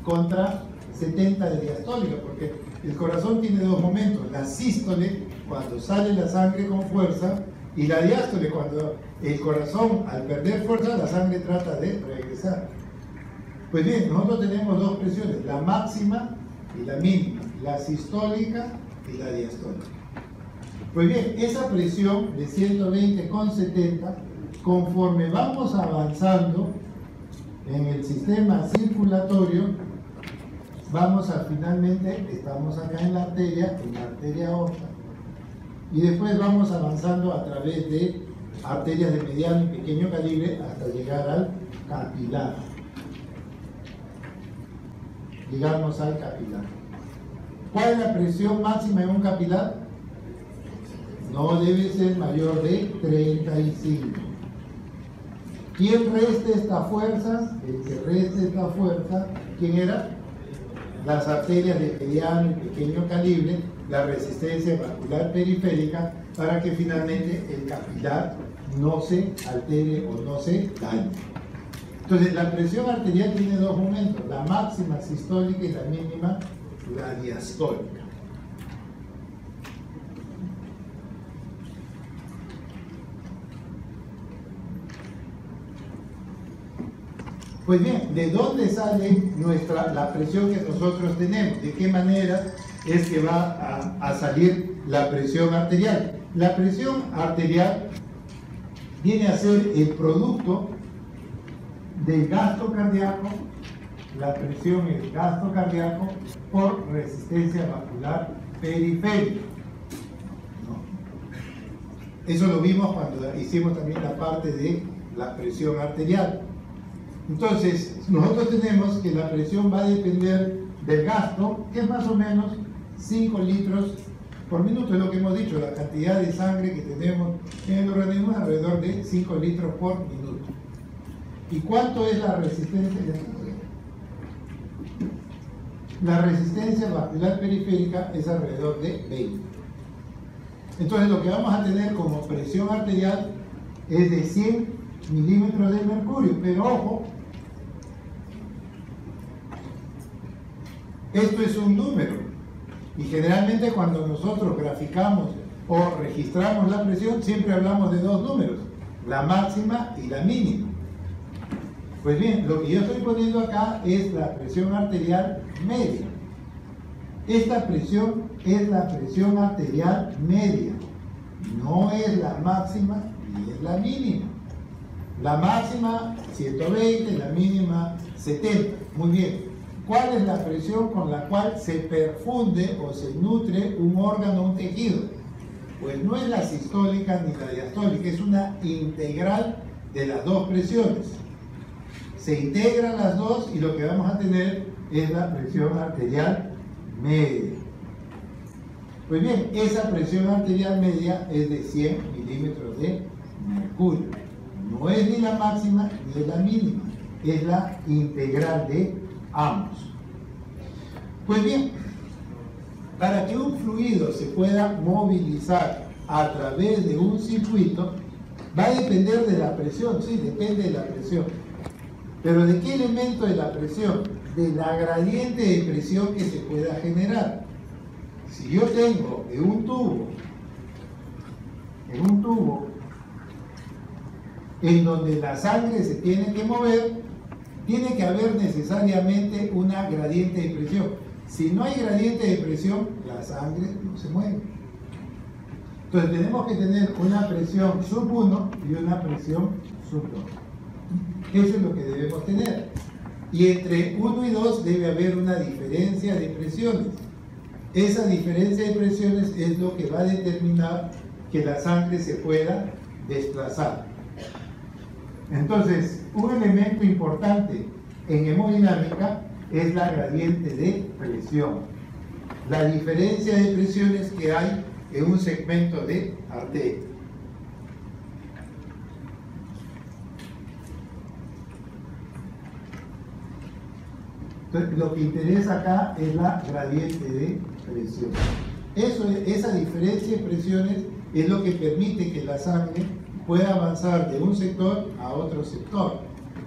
contra 70 de diastólica, porque el corazón tiene dos momentos: la sístole, cuando sale la sangre con fuerza, y la diástole, cuando el corazón, al perder fuerza, la sangre trata de regresar. Pues bien, nosotros tenemos dos presiones, la máxima y la mínima, la sistólica y la diastólica. Pues bien, esa presión de 120 con 70 conforme vamos avanzando en el sistema circulatorio, vamos a finalmente, estamos acá en la arteria aorta, y después vamos avanzando a través de arterias de mediano y pequeño calibre hasta llegar al capilar. Llegamos al capilar. ¿Cuál es la presión máxima en un capilar? No debe ser mayor de 35. ¿Quién reste esta fuerza? El que reste esta fuerza, ¿quién era? Las arterias de mediano y pequeño calibre, la resistencia vascular periférica, para que finalmente el capilar no se altere o no se dañe. Entonces, la presión arterial tiene dos momentos, la máxima sistólica y la mínima, la diastólica. Pues bien, ¿de dónde sale la presión que nosotros tenemos? ¿De qué manera es que va a salir la presión arterial? La presión arterial viene a ser el producto del gasto cardíaco, la presión es gasto cardíaco por resistencia vascular periférica. ¿No? Eso lo vimos cuando hicimos también la parte de la presión arterial. Entonces, nosotros tenemos que la presión va a depender del gasto, que es más o menos 5 litros por minuto, es lo que hemos dicho, la cantidad de sangre que tenemos en el organismo es alrededor de 5 litros por minuto. ¿Y cuánto es la resistencia? La resistencia vascular periférica es alrededor de 20. Entonces, lo que vamos a tener como presión arterial es de 100 milímetros de mercurio, pero ojo, esto es un número, y generalmente cuando nosotros graficamos o registramos la presión, siempre hablamos de dos números, la máxima y la mínima. Pues bien, lo que yo estoy poniendo acá es la presión arterial media. Esta presión es la presión arterial media, no es la máxima ni es la mínima. La máxima 120, la mínima 70. Muy bien. ¿Cuál es la presión con la cual se perfunde o se nutre un órgano o un tejido? Pues no es la sistólica ni la diastólica, es una integral de las dos presiones. Se integran las dos y lo que vamos a tener es la presión arterial media. Pues bien, esa presión arterial media es de 100 milímetros de mercurio. No es ni la máxima ni es la mínima, es la integral de ambos. Pues bien, para que un fluido se pueda movilizar a través de un circuito, va a depender de la presión, sí, depende de la presión. Pero ¿de qué elemento de la presión? De la gradiente de presión que se pueda generar. Si yo tengo en un tubo en donde la sangre se tiene que mover, tiene que haber necesariamente una gradiente de presión. Si no hay gradiente de presión, la sangre no se mueve. Entonces tenemos que tener una presión sub 1 y una presión sub 2. Eso es lo que debemos tener. Y entre 1 y 2 debe haber una diferencia de presiones. Esa diferencia de presiones es lo que va a determinar que la sangre se pueda desplazar. Entonces, un elemento importante en hemodinámica es la gradiente de presión. La diferencia de presiones que hay en un segmento de arteria. Entonces, lo que interesa acá es la gradiente de presión. Esa diferencia de presiones es lo que permite que la sangre pueda avanzar de un sector a otro sector,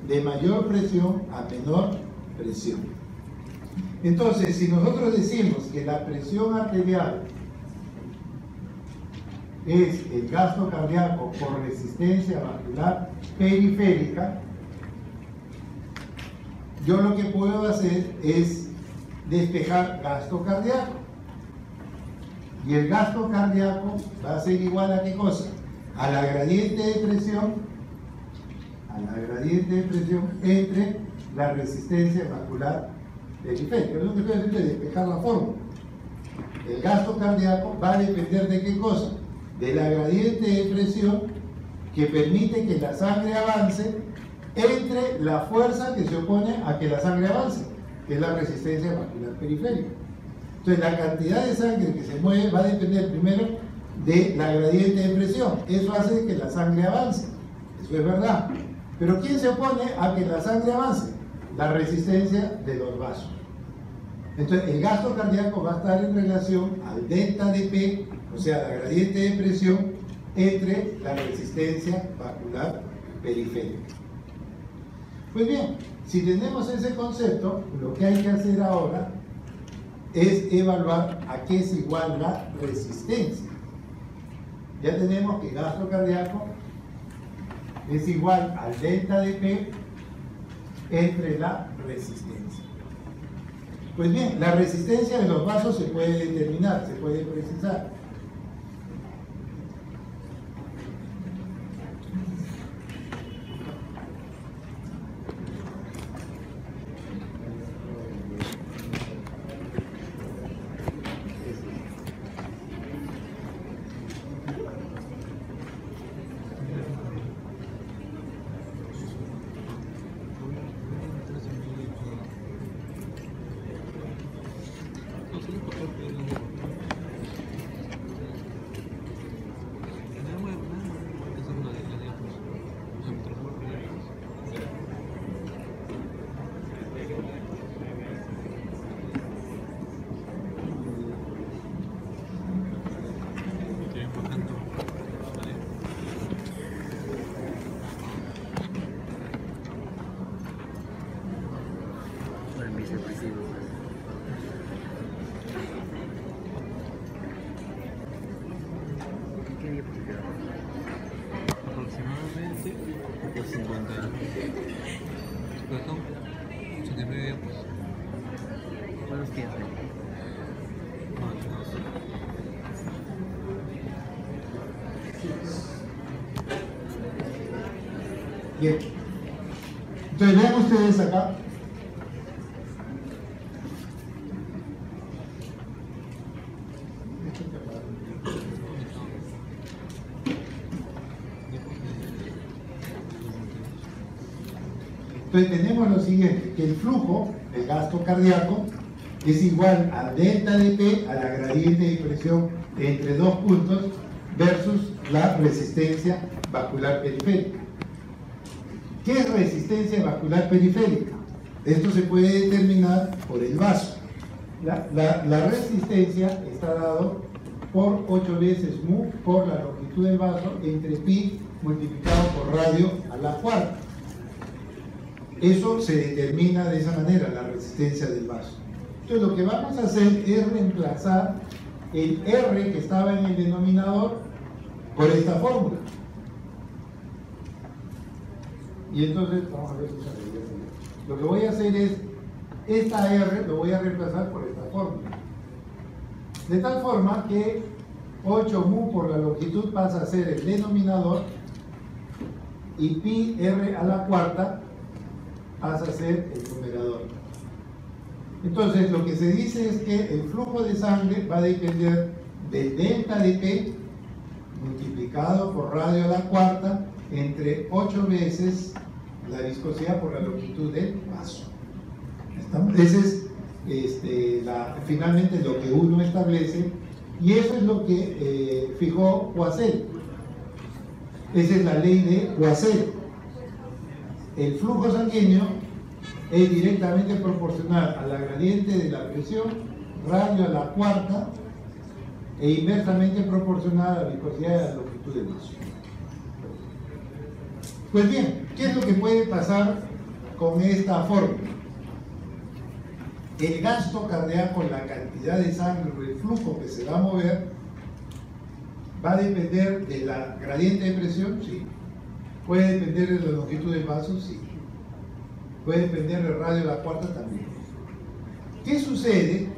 de mayor presión a menor presión. Entonces, si nosotros decimos que la presión arterial es el gasto cardíaco por resistencia vascular periférica, yo lo que puedo hacer es despejar gasto cardíaco. Y el gasto cardíaco va a ser igual a ¿qué cosa? A la gradiente de presión a la gradiente de presión entre la resistencia vascular periférica. Lo que estoy haciendo es despejar la fórmula. El gasto cardíaco va a depender de qué cosa, de la gradiente de presión que permite que la sangre avance entre la fuerza que se opone a que la sangre avance, que es la resistencia vascular periférica. Entonces la cantidad de sangre que se mueve va a depender primero de la gradiente de presión. Eso hace que la sangre avance, eso es verdad. Pero ¿quién se opone a que la sangre avance? La resistencia de los vasos. Entonces el gasto cardíaco va a estar en relación al delta de P, o sea, la gradiente de presión entre la resistencia vascular periférica. Pues bien, si tenemos ese concepto, lo que hay que hacer ahora es evaluar a qué es igual la resistencia. Ya tenemos que gasto cardíaco es igual al delta de P entre la resistencia. Pues bien, la resistencia de los vasos se puede determinar, se puede precisar. Aproximadamente por 50 años. Perdón, 89 pues. ¿Cuántos tienes? No sé. Bien. Entonces vean ustedes acá. Entonces tenemos lo siguiente, que el flujo, el gasto cardíaco, es igual a delta de P a la gradiente de presión entre dos puntos versus la resistencia vascular periférica. ¿Qué es resistencia vascular periférica? Esto se puede determinar por el vaso. La resistencia está dado por 8 veces mu por la longitud del vaso entre pi multiplicado por radio a la cuarta. Eso se determina de esa manera, la resistencia del vaso. Entonces lo que vamos a hacer es reemplazar el R que estaba en el denominador por esta fórmula. Y entonces, vamos a ver si se ve. Lo que voy a hacer es, esta R lo voy a reemplazar por esta fórmula. De tal forma que 8 mu por la longitud pasa a ser el denominador y pi r a la cuarta pasa a ser el numerador. Entonces lo que se dice es que el flujo de sangre va a depender del delta de P multiplicado por radio a la cuarta entre 8 veces la viscosidad por la longitud del vaso. Ese es finalmente lo que uno establece, y eso es lo que fijó Poiseuille. Esa es la ley de Poiseuille. El flujo sanguíneo es directamente proporcional a la gradiente de la presión, radio a la cuarta, e inversamente proporcional a la viscosidad de la longitud del vaso. Pues bien, ¿qué es lo que puede pasar con esta fórmula? El gasto cardíaco, la cantidad de sangre o el flujo que se va a mover, va a depender de la gradiente de presión, sí. Puede depender de la longitud del vaso, sí. Puede depender del radio de la cuarta también. ¿Qué sucede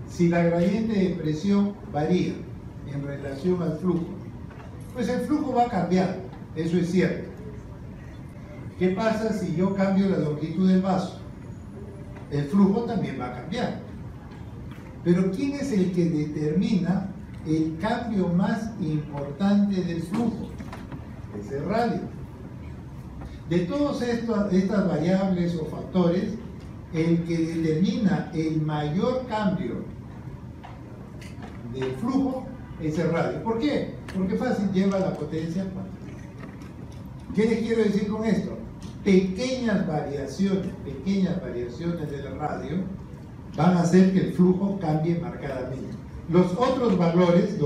si la gradiente de presión varía en relación al flujo? Pues el flujo va a cambiar, eso es cierto. ¿Qué pasa si yo cambio la longitud del vaso? El flujo también va a cambiar. Pero ¿quién es el que determina el cambio más importante del flujo? Es el radio. De todas estas variables o factores, el que determina el mayor cambio del flujo es el radio. ¿Por qué? Porque fácil, lleva la potencia 4. ¿Qué les quiero decir con esto? Pequeñas variaciones del radio van a hacer que el flujo cambie marcadamente. Los otros valores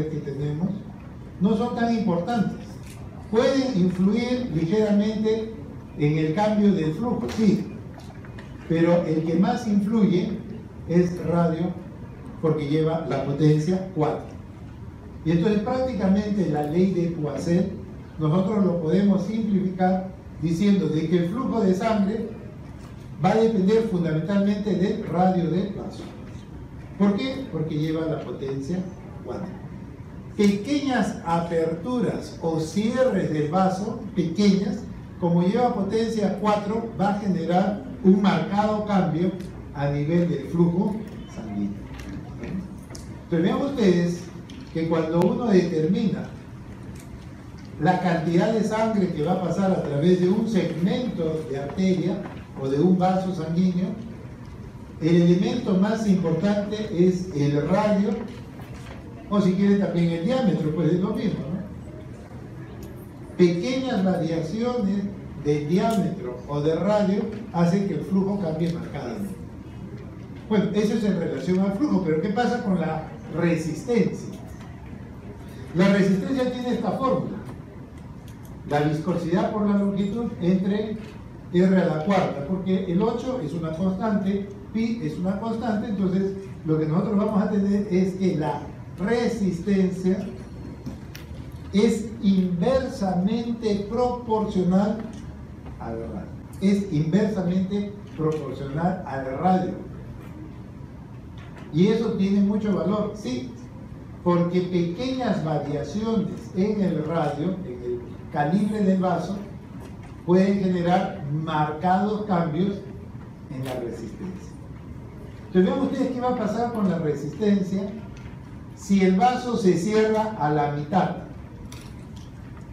que tenemos no son tan importantes. Pueden influir ligeramente en el cambio del flujo, sí, pero el que más influye es radio, porque lleva la potencia 4. Y entonces prácticamente la ley de Poisson nosotros lo podemos simplificar diciendo de que el flujo de sangre va a depender fundamentalmente del radio del vaso. ¿Por qué? Porque lleva la potencia 4. Pequeñas aperturas o cierres del vaso, pequeñas, como lleva potencia 4, va a generar un marcado cambio a nivel del flujo sanguíneo. Entonces vean ustedes que cuando uno determina la cantidad de sangre que va a pasar a través de un segmento de arteria o de un vaso sanguíneo, el elemento más importante es el radio, o si quieren también el diámetro, pues es lo mismo, ¿no? Pequeñas variaciones de diámetro o de radio hacen que el flujo cambie marcadamente. Bueno, eso es en relación al flujo, pero ¿qué pasa con la resistencia? La resistencia tiene esta fórmula: la viscosidad por la longitud entre R a la cuarta, porque el 8 es una constante, pi es una constante, entonces lo que nosotros vamos a tener es que la resistencia es inversamente proporcional al radio. Es inversamente proporcional al radio. Y eso tiene mucho valor, sí, porque pequeñas variaciones en el radio, en el calibre del vaso, pueden generar marcados cambios en la resistencia. Entonces vean ustedes qué va a pasar con la resistencia si el vaso se cierra a la mitad.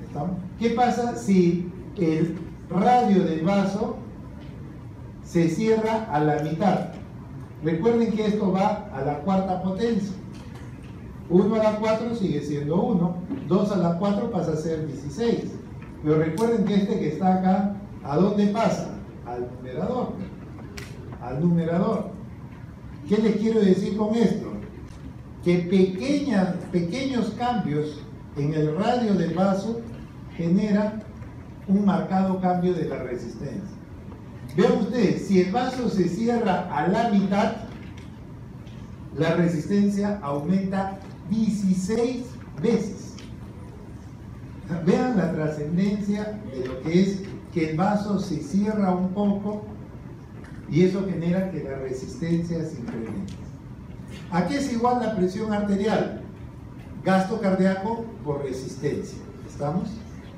¿Estamos? ¿Qué pasa si el radio del vaso se cierra a la mitad? Recuerden que esto va a la cuarta potencia. 1 a la 4 sigue siendo 1, 2 a la 4 pasa a ser 16. Pero recuerden que este que está acá, ¿a dónde pasa? Al numerador. Al numerador. ¿Qué les quiero decir con esto? Que pequeños cambios en el radio del vaso generan un marcado cambio de la resistencia. Vean ustedes, si el vaso se cierra a la mitad, la resistencia aumenta 16 veces. Vean la trascendencia de lo que es que el vaso se cierra un poco y eso genera que la resistencia se incremente. ¿A qué es igual la presión arterial? Gasto cardíaco por resistencia. ¿Estamos?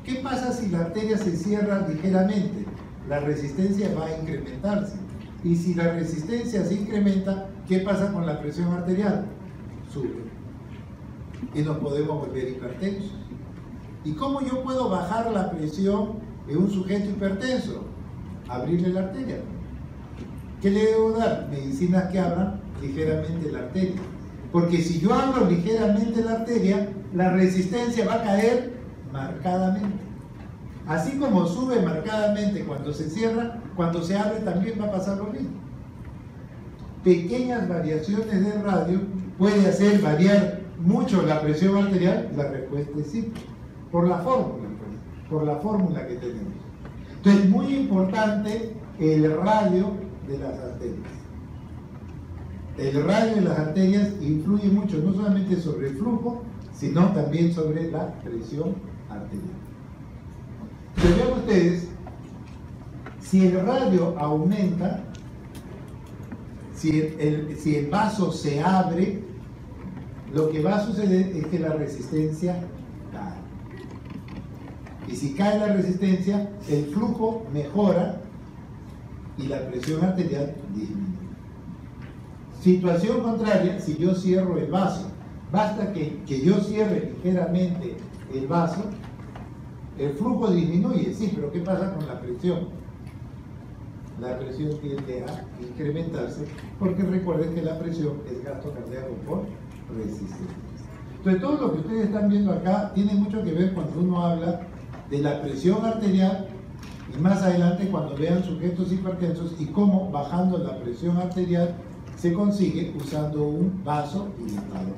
¿Qué pasa si la arteria se cierra ligeramente? La resistencia va a incrementarse. Y si la resistencia se incrementa, ¿qué pasa con la presión arterial? Sube. Y nos podemos volver hipertensos. ¿Y cómo yo puedo bajar la presión de un sujeto hipertenso? Abrirle la arteria. ¿Qué le debo dar? Medicinas que abran ligeramente la arteria. Porque si yo abro ligeramente la arteria, la resistencia va a caer marcadamente. Así como sube marcadamente cuando se cierra, cuando se abre también va a pasar lo mismo. Pequeñas variaciones del radio puede hacer variar mucho la presión arterial. La respuesta es sí, por la fórmula que tenemos. Entonces es muy importante el radio de las arterias. El radio de las arterias influye mucho, no solamente sobre el flujo, sino también sobre la presión arterial. Entonces vean ustedes, si el radio aumenta, si el vaso se abre, lo que va a suceder es que la resistencia cae. Y si cae la resistencia, el flujo mejora y la presión arterial disminuye. Situación contraria, si yo cierro el vaso, basta que yo cierre ligeramente el vaso, el flujo disminuye, sí, pero ¿qué pasa con la presión? La presión tiende a incrementarse, porque recuerden que la presión es gasto cardíaco por resistencia. Entonces, todo lo que ustedes están viendo acá tiene mucho que ver cuando uno habla de la presión arterial, y más adelante cuando vean sujetos hipertensos y cómo bajando la presión arterial se consigue usando un vaso dilatador.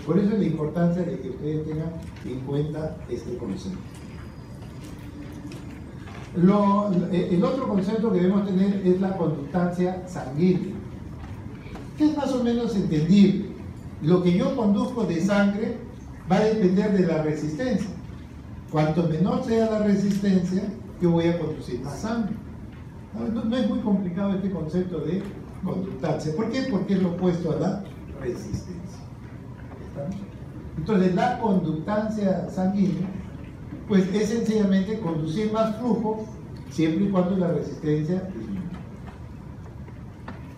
Por eso es la importancia de que ustedes tengan en cuenta este concepto. El otro concepto que debemos tener es la conductancia sanguínea, que es más o menos entendible. Lo que yo conduzco de sangre va a depender de la resistencia. Cuanto menor sea la resistencia, yo voy a conducir más sangre. No es muy complicado este concepto de conductancia. ¿Por qué? Porque es lo opuesto a la resistencia. ¿Estamos? Entonces, la conductancia sanguínea pues es sencillamente conducir más flujo siempre y cuando la resistencia disminuya.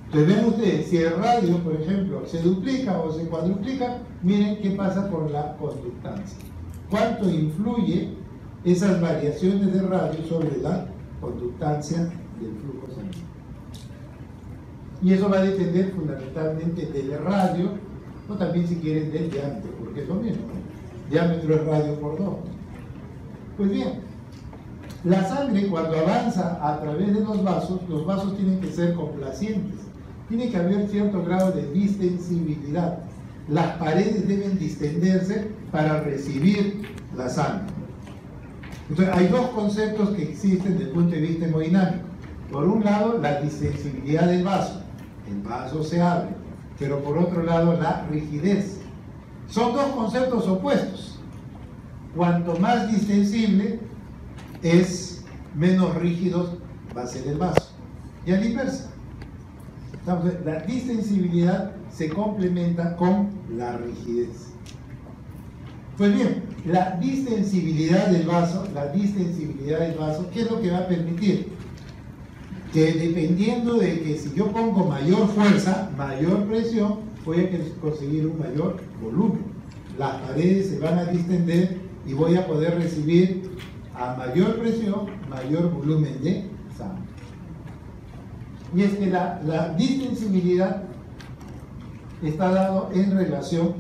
Entonces ven ustedes, si el radio, por ejemplo, se duplica o se cuadruplica, miren qué pasa con la conductancia. ¿Cuánto influye esas variaciones de radio sobre la conductancia del flujo sanguíneo? Y eso va a depender fundamentalmente del radio, o también si quieren del diámetro, porque es lo mismo, ¿no? Diámetro es radio por 2. Pues bien, la sangre cuando avanza a través de los vasos tienen que ser complacientes. Tiene que haber cierto grado de distensibilidad. Las paredes deben distenderse para recibir la sangre. Entonces, hay dos conceptos que existen desde el punto de vista hemodinámico. Por un lado, la distensibilidad del vaso. El vaso se abre. Pero por otro lado, la rigidez. Son dos conceptos opuestos. Cuanto más distensible es, menos rígido va a ser el vaso. Y a la inversa. La distensibilidad se complementa con la rigidez. Pues bien, la distensibilidad del vaso, ¿qué es lo que va a permitir? Que dependiendo de que si yo pongo mayor fuerza, mayor presión, voy a conseguir un mayor volumen. Las paredes se van a distender y voy a poder recibir a mayor presión, mayor volumen de sangre. Y es que la distensibilidad está dado en relación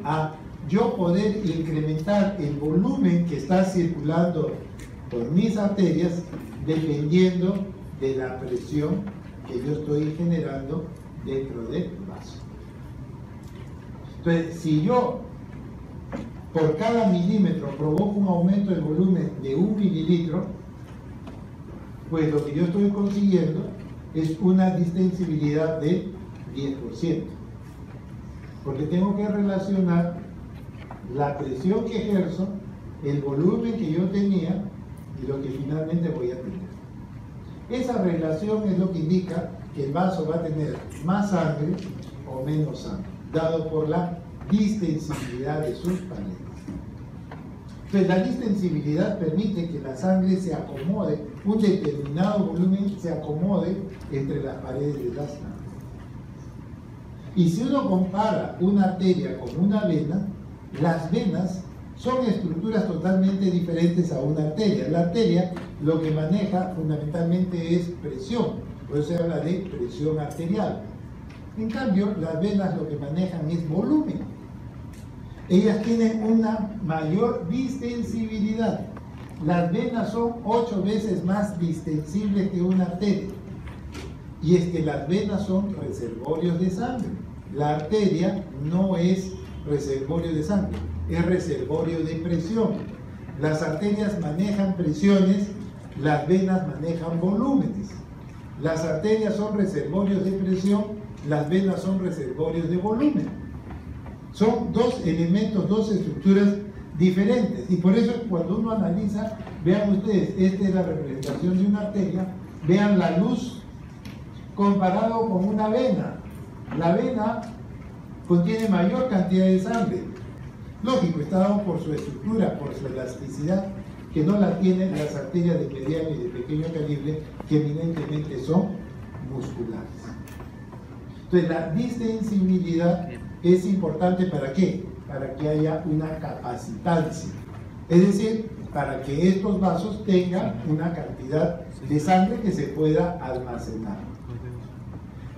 a yo poder incrementar el volumen que está circulando por mis arterias dependiendo de la presión que yo estoy generando dentro del vaso. Entonces, si yo por cada milímetro provoco un aumento del volumen de 1 mililitro, pues lo que yo estoy consiguiendo es una distensibilidad de 10%. Porque tengo que relacionar la presión que ejerzo, el volumen que yo tenía y lo que finalmente voy a tener. Esa relación es lo que indica que el vaso va a tener más sangre o menos sangre, dado por la distensibilidad de sus paredes. Entonces, la distensibilidad permite que la sangre se acomode, un determinado volumen se acomode entre las paredes de la sangre. Y si uno compara una arteria con una vena, las venas son estructuras totalmente diferentes a una arteria. La arteria lo que maneja fundamentalmente es presión, por eso se habla de presión arterial. En cambio, las venas lo que manejan es volumen. Ellas tienen una mayor distensibilidad. Las venas son 8 veces más distensibles que una arteria. Y es que las venas son reservorios de sangre. La arteria no es reservorio de sangre, es reservorio de presión. Las arterias manejan presiones, las venas manejan volúmenes. Las arterias son reservorios de presión, las venas son reservorios de volumen. Son dos elementos, dos estructuras diferentes. Y por eso cuando uno analiza, vean ustedes, esta es la representación de una arteria, vean la luz comparado con una vena. La vena contiene mayor cantidad de sangre. Lógico, está dado por su estructura, por su elasticidad, que no la tienen las arterias de mediano y de pequeño calibre, que eminentemente son musculares. Entonces, la distensibilidad es importante ¿para qué? Para que haya una capacitancia. Es decir, para que estos vasos tengan una cantidad de sangre que se pueda almacenar.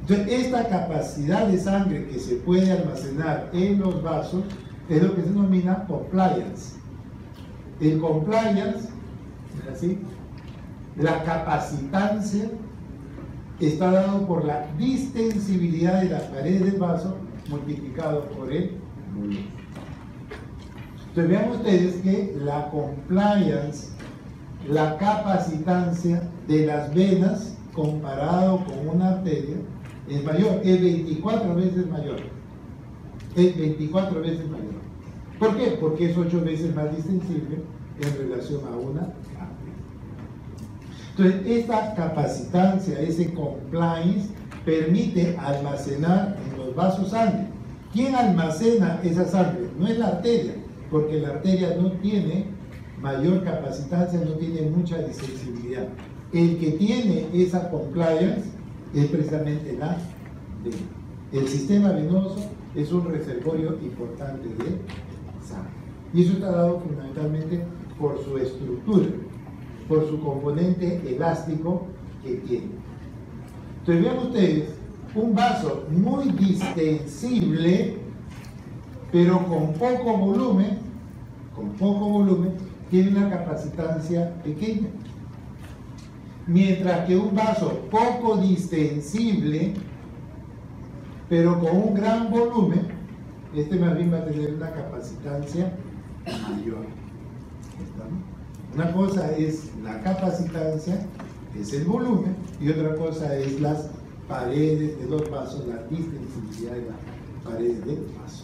Entonces, esta capacidad de sangre que se puede almacenar en los vasos es lo que se denomina compliance. El compliance, ¿sí? La capacitancia está dado por la distensibilidad de las paredes del vaso multiplicado por el volumen. Entonces vean ustedes que la compliance, la capacitancia de las venas comparado con una arteria es mayor, es 24 veces mayor. Es 24 veces mayor. ¿Por qué? Porque es 8 veces más distensible en relación a una arteria. Entonces, esta capacitancia, ese compliance, permite almacenar en los vasos sangre. ¿Quién almacena esa sangre? No es la arteria, porque la arteria no tiene mayor capacitancia, no tiene mucha distensibilidad. El que tiene esa compliance es precisamente la vena. El sistema venoso es un reservorio importante de sangre. Y eso está dado fundamentalmente por su estructura, por su componente elástico que tiene. Entonces vean ustedes, un vaso muy distensible, pero con poco volumen, tiene una capacitancia pequeña. Mientras que un vaso poco distensible, pero con un gran volumen, este más bien va a tener una capacitancia mayor. Una cosa es la capacitancia, que es el volumen, y otra cosa es las paredes de los vasos, la distensibilidad de las paredes del vaso.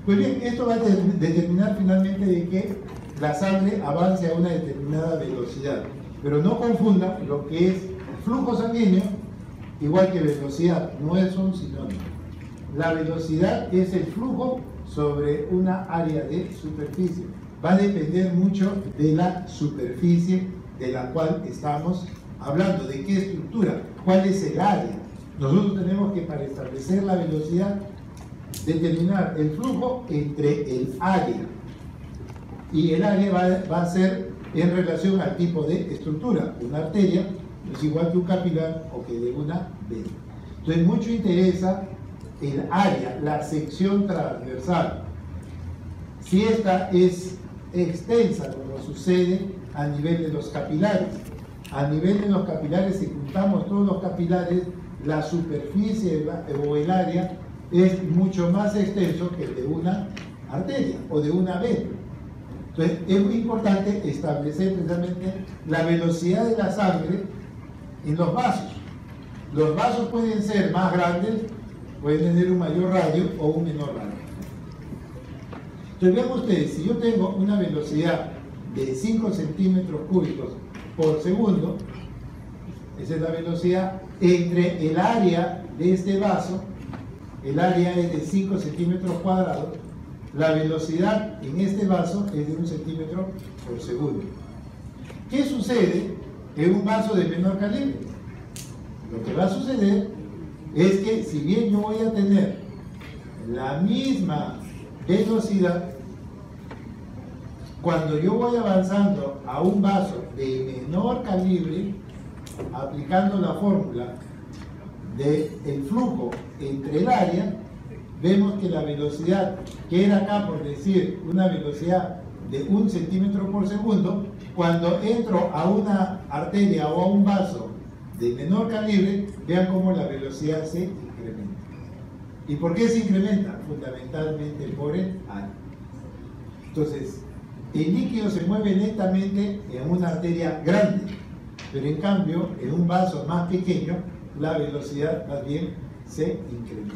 Pues bien, esto va a determinar finalmente de que la sangre avance a una determinada velocidad. Pero no confundan lo que es flujo sanguíneo, igual que velocidad, no es un sinónimo. La velocidad es el flujo sobre una área de superficie. Va a depender mucho de la superficie de la cual estamos hablando, de qué estructura, cuál es el área. Nosotros tenemos que, para establecer la velocidad, determinar el flujo entre el área. Y el área va a ser en relación al tipo de estructura. Una arteria es igual que un capilar o que de una vena. Entonces, mucho interesa el área, la sección transversal. Si esta es extensa, como sucede a nivel de los capilares. A nivel de los capilares, si juntamos todos los capilares, la superficie o el área es mucho más extenso que el de una arteria o de una vena. Entonces, es muy importante establecer precisamente la velocidad de la sangre en los vasos. Los vasos pueden ser más grandes, pueden tener un mayor radio o un menor radio. Entonces, vean ustedes, si yo tengo una velocidad de 5 centímetros cúbicos por segundo, esa es la velocidad entre el área de este vaso, el área es de 5 centímetros cuadrados, la velocidad en este vaso es de 1 centímetro por segundo. ¿Qué sucede en un vaso de menor calibre? Lo que va a suceder es que, si bien yo voy a tener la misma velocidad, cuando yo voy avanzando a un vaso de menor calibre, aplicando la fórmula del flujo entre el área, vemos que la velocidad, que era acá por decir una velocidad de 1 centímetro por segundo, cuando entro a una arteria o a un vaso de menor calibre, vean cómo la velocidad se incrementa. ¿Y por qué se incrementa? Fundamentalmente por el área. Entonces, el líquido se mueve lentamente en una arteria grande, pero en cambio, en un vaso más pequeño, la velocidad más bien se incrementa.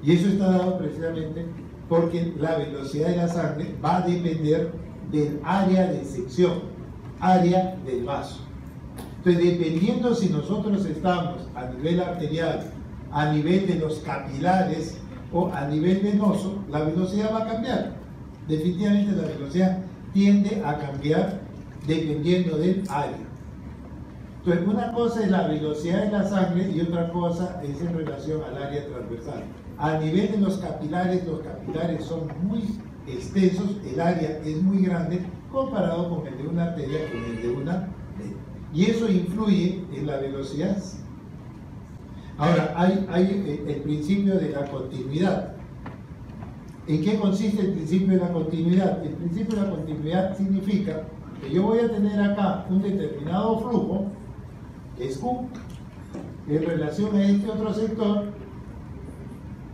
Y eso está dado precisamente porque la velocidad de la sangre va a depender del área de sección, área del vaso. Entonces, dependiendo si nosotros estamos a nivel arterial, a nivel de los capilares o a nivel venoso, la velocidad va a cambiar. Definitivamente la velocidad tiende a cambiar dependiendo del área. Entonces, una cosa es la velocidad de la sangre y otra cosa es en relación al área transversal. A nivel de los capilares son muy extensos, el área es muy grande comparado con el de una arteria con el de una vena. Y eso influye en la velocidad. Ahora, hay el principio de la continuidad. ¿En qué consiste el principio de la continuidad? El principio de la continuidad significa que yo voy a tener acá un determinado flujo, que es Q, en relación a este otro sector,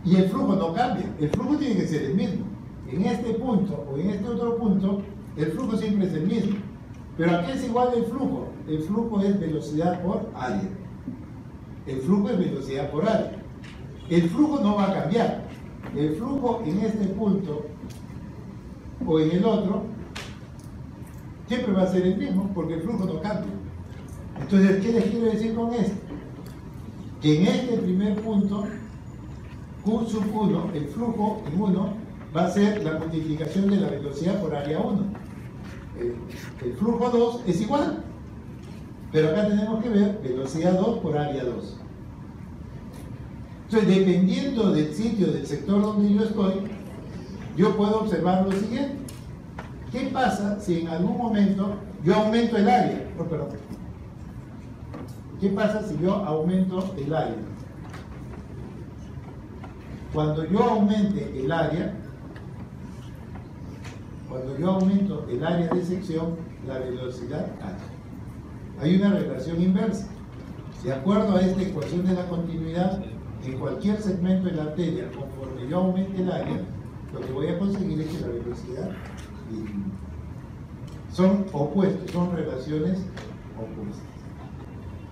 y el flujo no cambia, el flujo tiene que ser el mismo. En este punto o en este otro punto, el flujo siempre es el mismo. Pero ¿a qué es igual el flujo? El flujo es velocidad por área. El flujo es velocidad por área. El flujo no va a cambiar. El flujo en este punto o en el otro siempre va a ser el mismo porque el flujo no cambia. Entonces, ¿qué les quiero decir con esto? Que en este primer punto, Q sub 1, el flujo en 1 va a ser la multiplicación de la velocidad por área 1. El flujo 2 es igual, pero acá tenemos que ver velocidad 2 por área 2. Entonces, dependiendo del sitio, del sector donde yo estoy, yo puedo observar lo siguiente. ¿Qué pasa si en algún momento yo aumento el área? Oh, perdón. ¿Qué pasa si yo aumento el área? Cuando yo aumente el área, cuando yo aumento el área de sección, la velocidad cambia. Hay una relación inversa. De acuerdo a esta ecuación de la continuidad, en cualquier segmento de la arteria, conforme yo aumente el área, lo que voy a conseguir es que la velocidad disminuya. Son opuestos, son relaciones opuestas.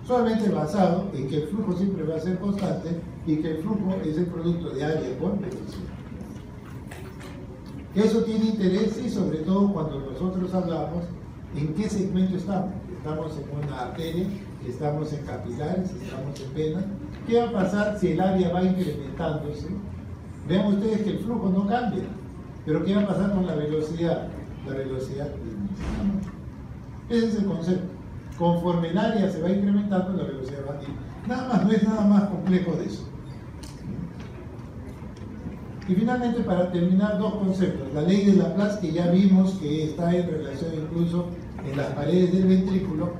Solamente basado en que el flujo siempre va a ser constante y que el flujo es el producto de área por velocidad. Eso tiene interés y sobre todo cuando nosotros hablamos en qué segmento estamos. Estamos en una arteria, estamos en capilares, estamos en venas. ¿Qué va a pasar si el área va incrementándose? Vean ustedes que el flujo no cambia, pero ¿qué va a pasar con la velocidad? La velocidad disminuye. Ese es el concepto. Conforme el área se va incrementando, la velocidad va disminuyendo. Nada más, no es nada más complejo de eso. Y finalmente, para terminar, dos conceptos. La ley de Laplace, que ya vimos que está en relación incluso en las paredes del ventrículo,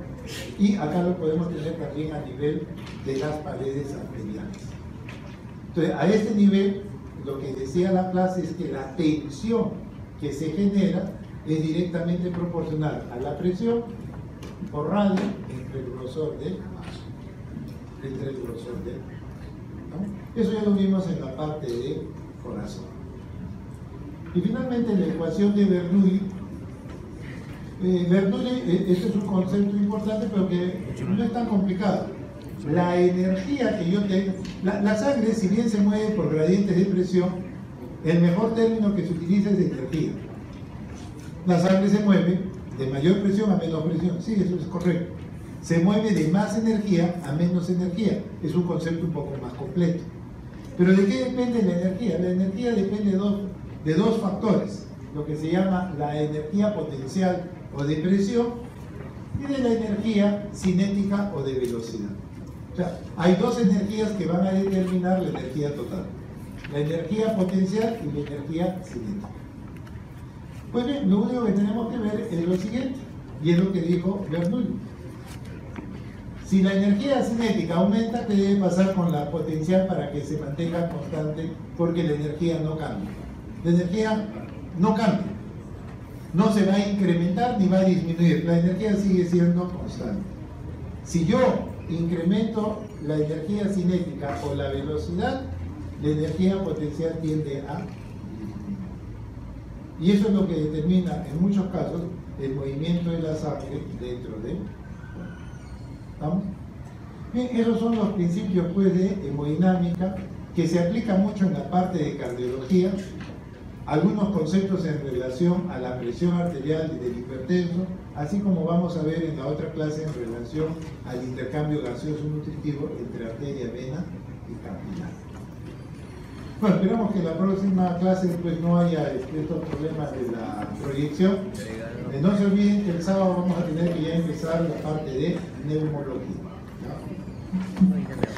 y acá lo podemos tener también a nivel de las paredes arteriales. Entonces, a este nivel, lo que decía Laplace es que la tensión que se genera es directamente proporcional a la presión por radio entre el grosor del vaso. Entre el grosor del vaso, ¿no? Eso ya lo vimos en la parte de corazón. Y finalmente, la ecuación de Bernoulli. Este es un concepto importante, pero que no es tan complicado. La energía que yo tengo, la sangre, si bien se mueve por gradientes de presión, el mejor término que se utiliza es de energía. La sangre se mueve de mayor presión a menos presión. Sí, eso es correcto. Se mueve de más energía a menos energía. Es un concepto un poco más completo. Pero ¿de qué depende la energía? La energía depende de dos factores. Lo que se llama la energía potencial o de presión y de la energía cinética o de velocidad. O sea, hay dos energías que van a determinar la energía total. La energía potencial y la energía cinética. Pues bien, lo único que tenemos que ver es lo siguiente, y es lo que dijo Bernoulli. Si la energía cinética aumenta, ¿qué debe pasar con la potencial para que se mantenga constante? Porque la energía no cambia. La energía no cambia. No se va a incrementar ni va a disminuir. La energía sigue siendo constante. Si yo incremento la energía cinética o la velocidad, la energía potencial tiende a disminuir. Y eso es lo que determina en muchos casos el movimiento de la sangre dentro de... ¿Estamos? Bien, esos son los principios pues, de hemodinámica que se aplican mucho en la parte de cardiología. Algunos conceptos en relación a la presión arterial y del hipertenso, así como vamos a ver en la otra clase en relación al intercambio gaseoso nutritivo entre arteria, vena y capilar. Bueno, esperamos que en la próxima clase pues no haya estos problemas de la proyección. No se olviden que el sábado vamos a tener que ya empezar la parte de neumología, ¿no?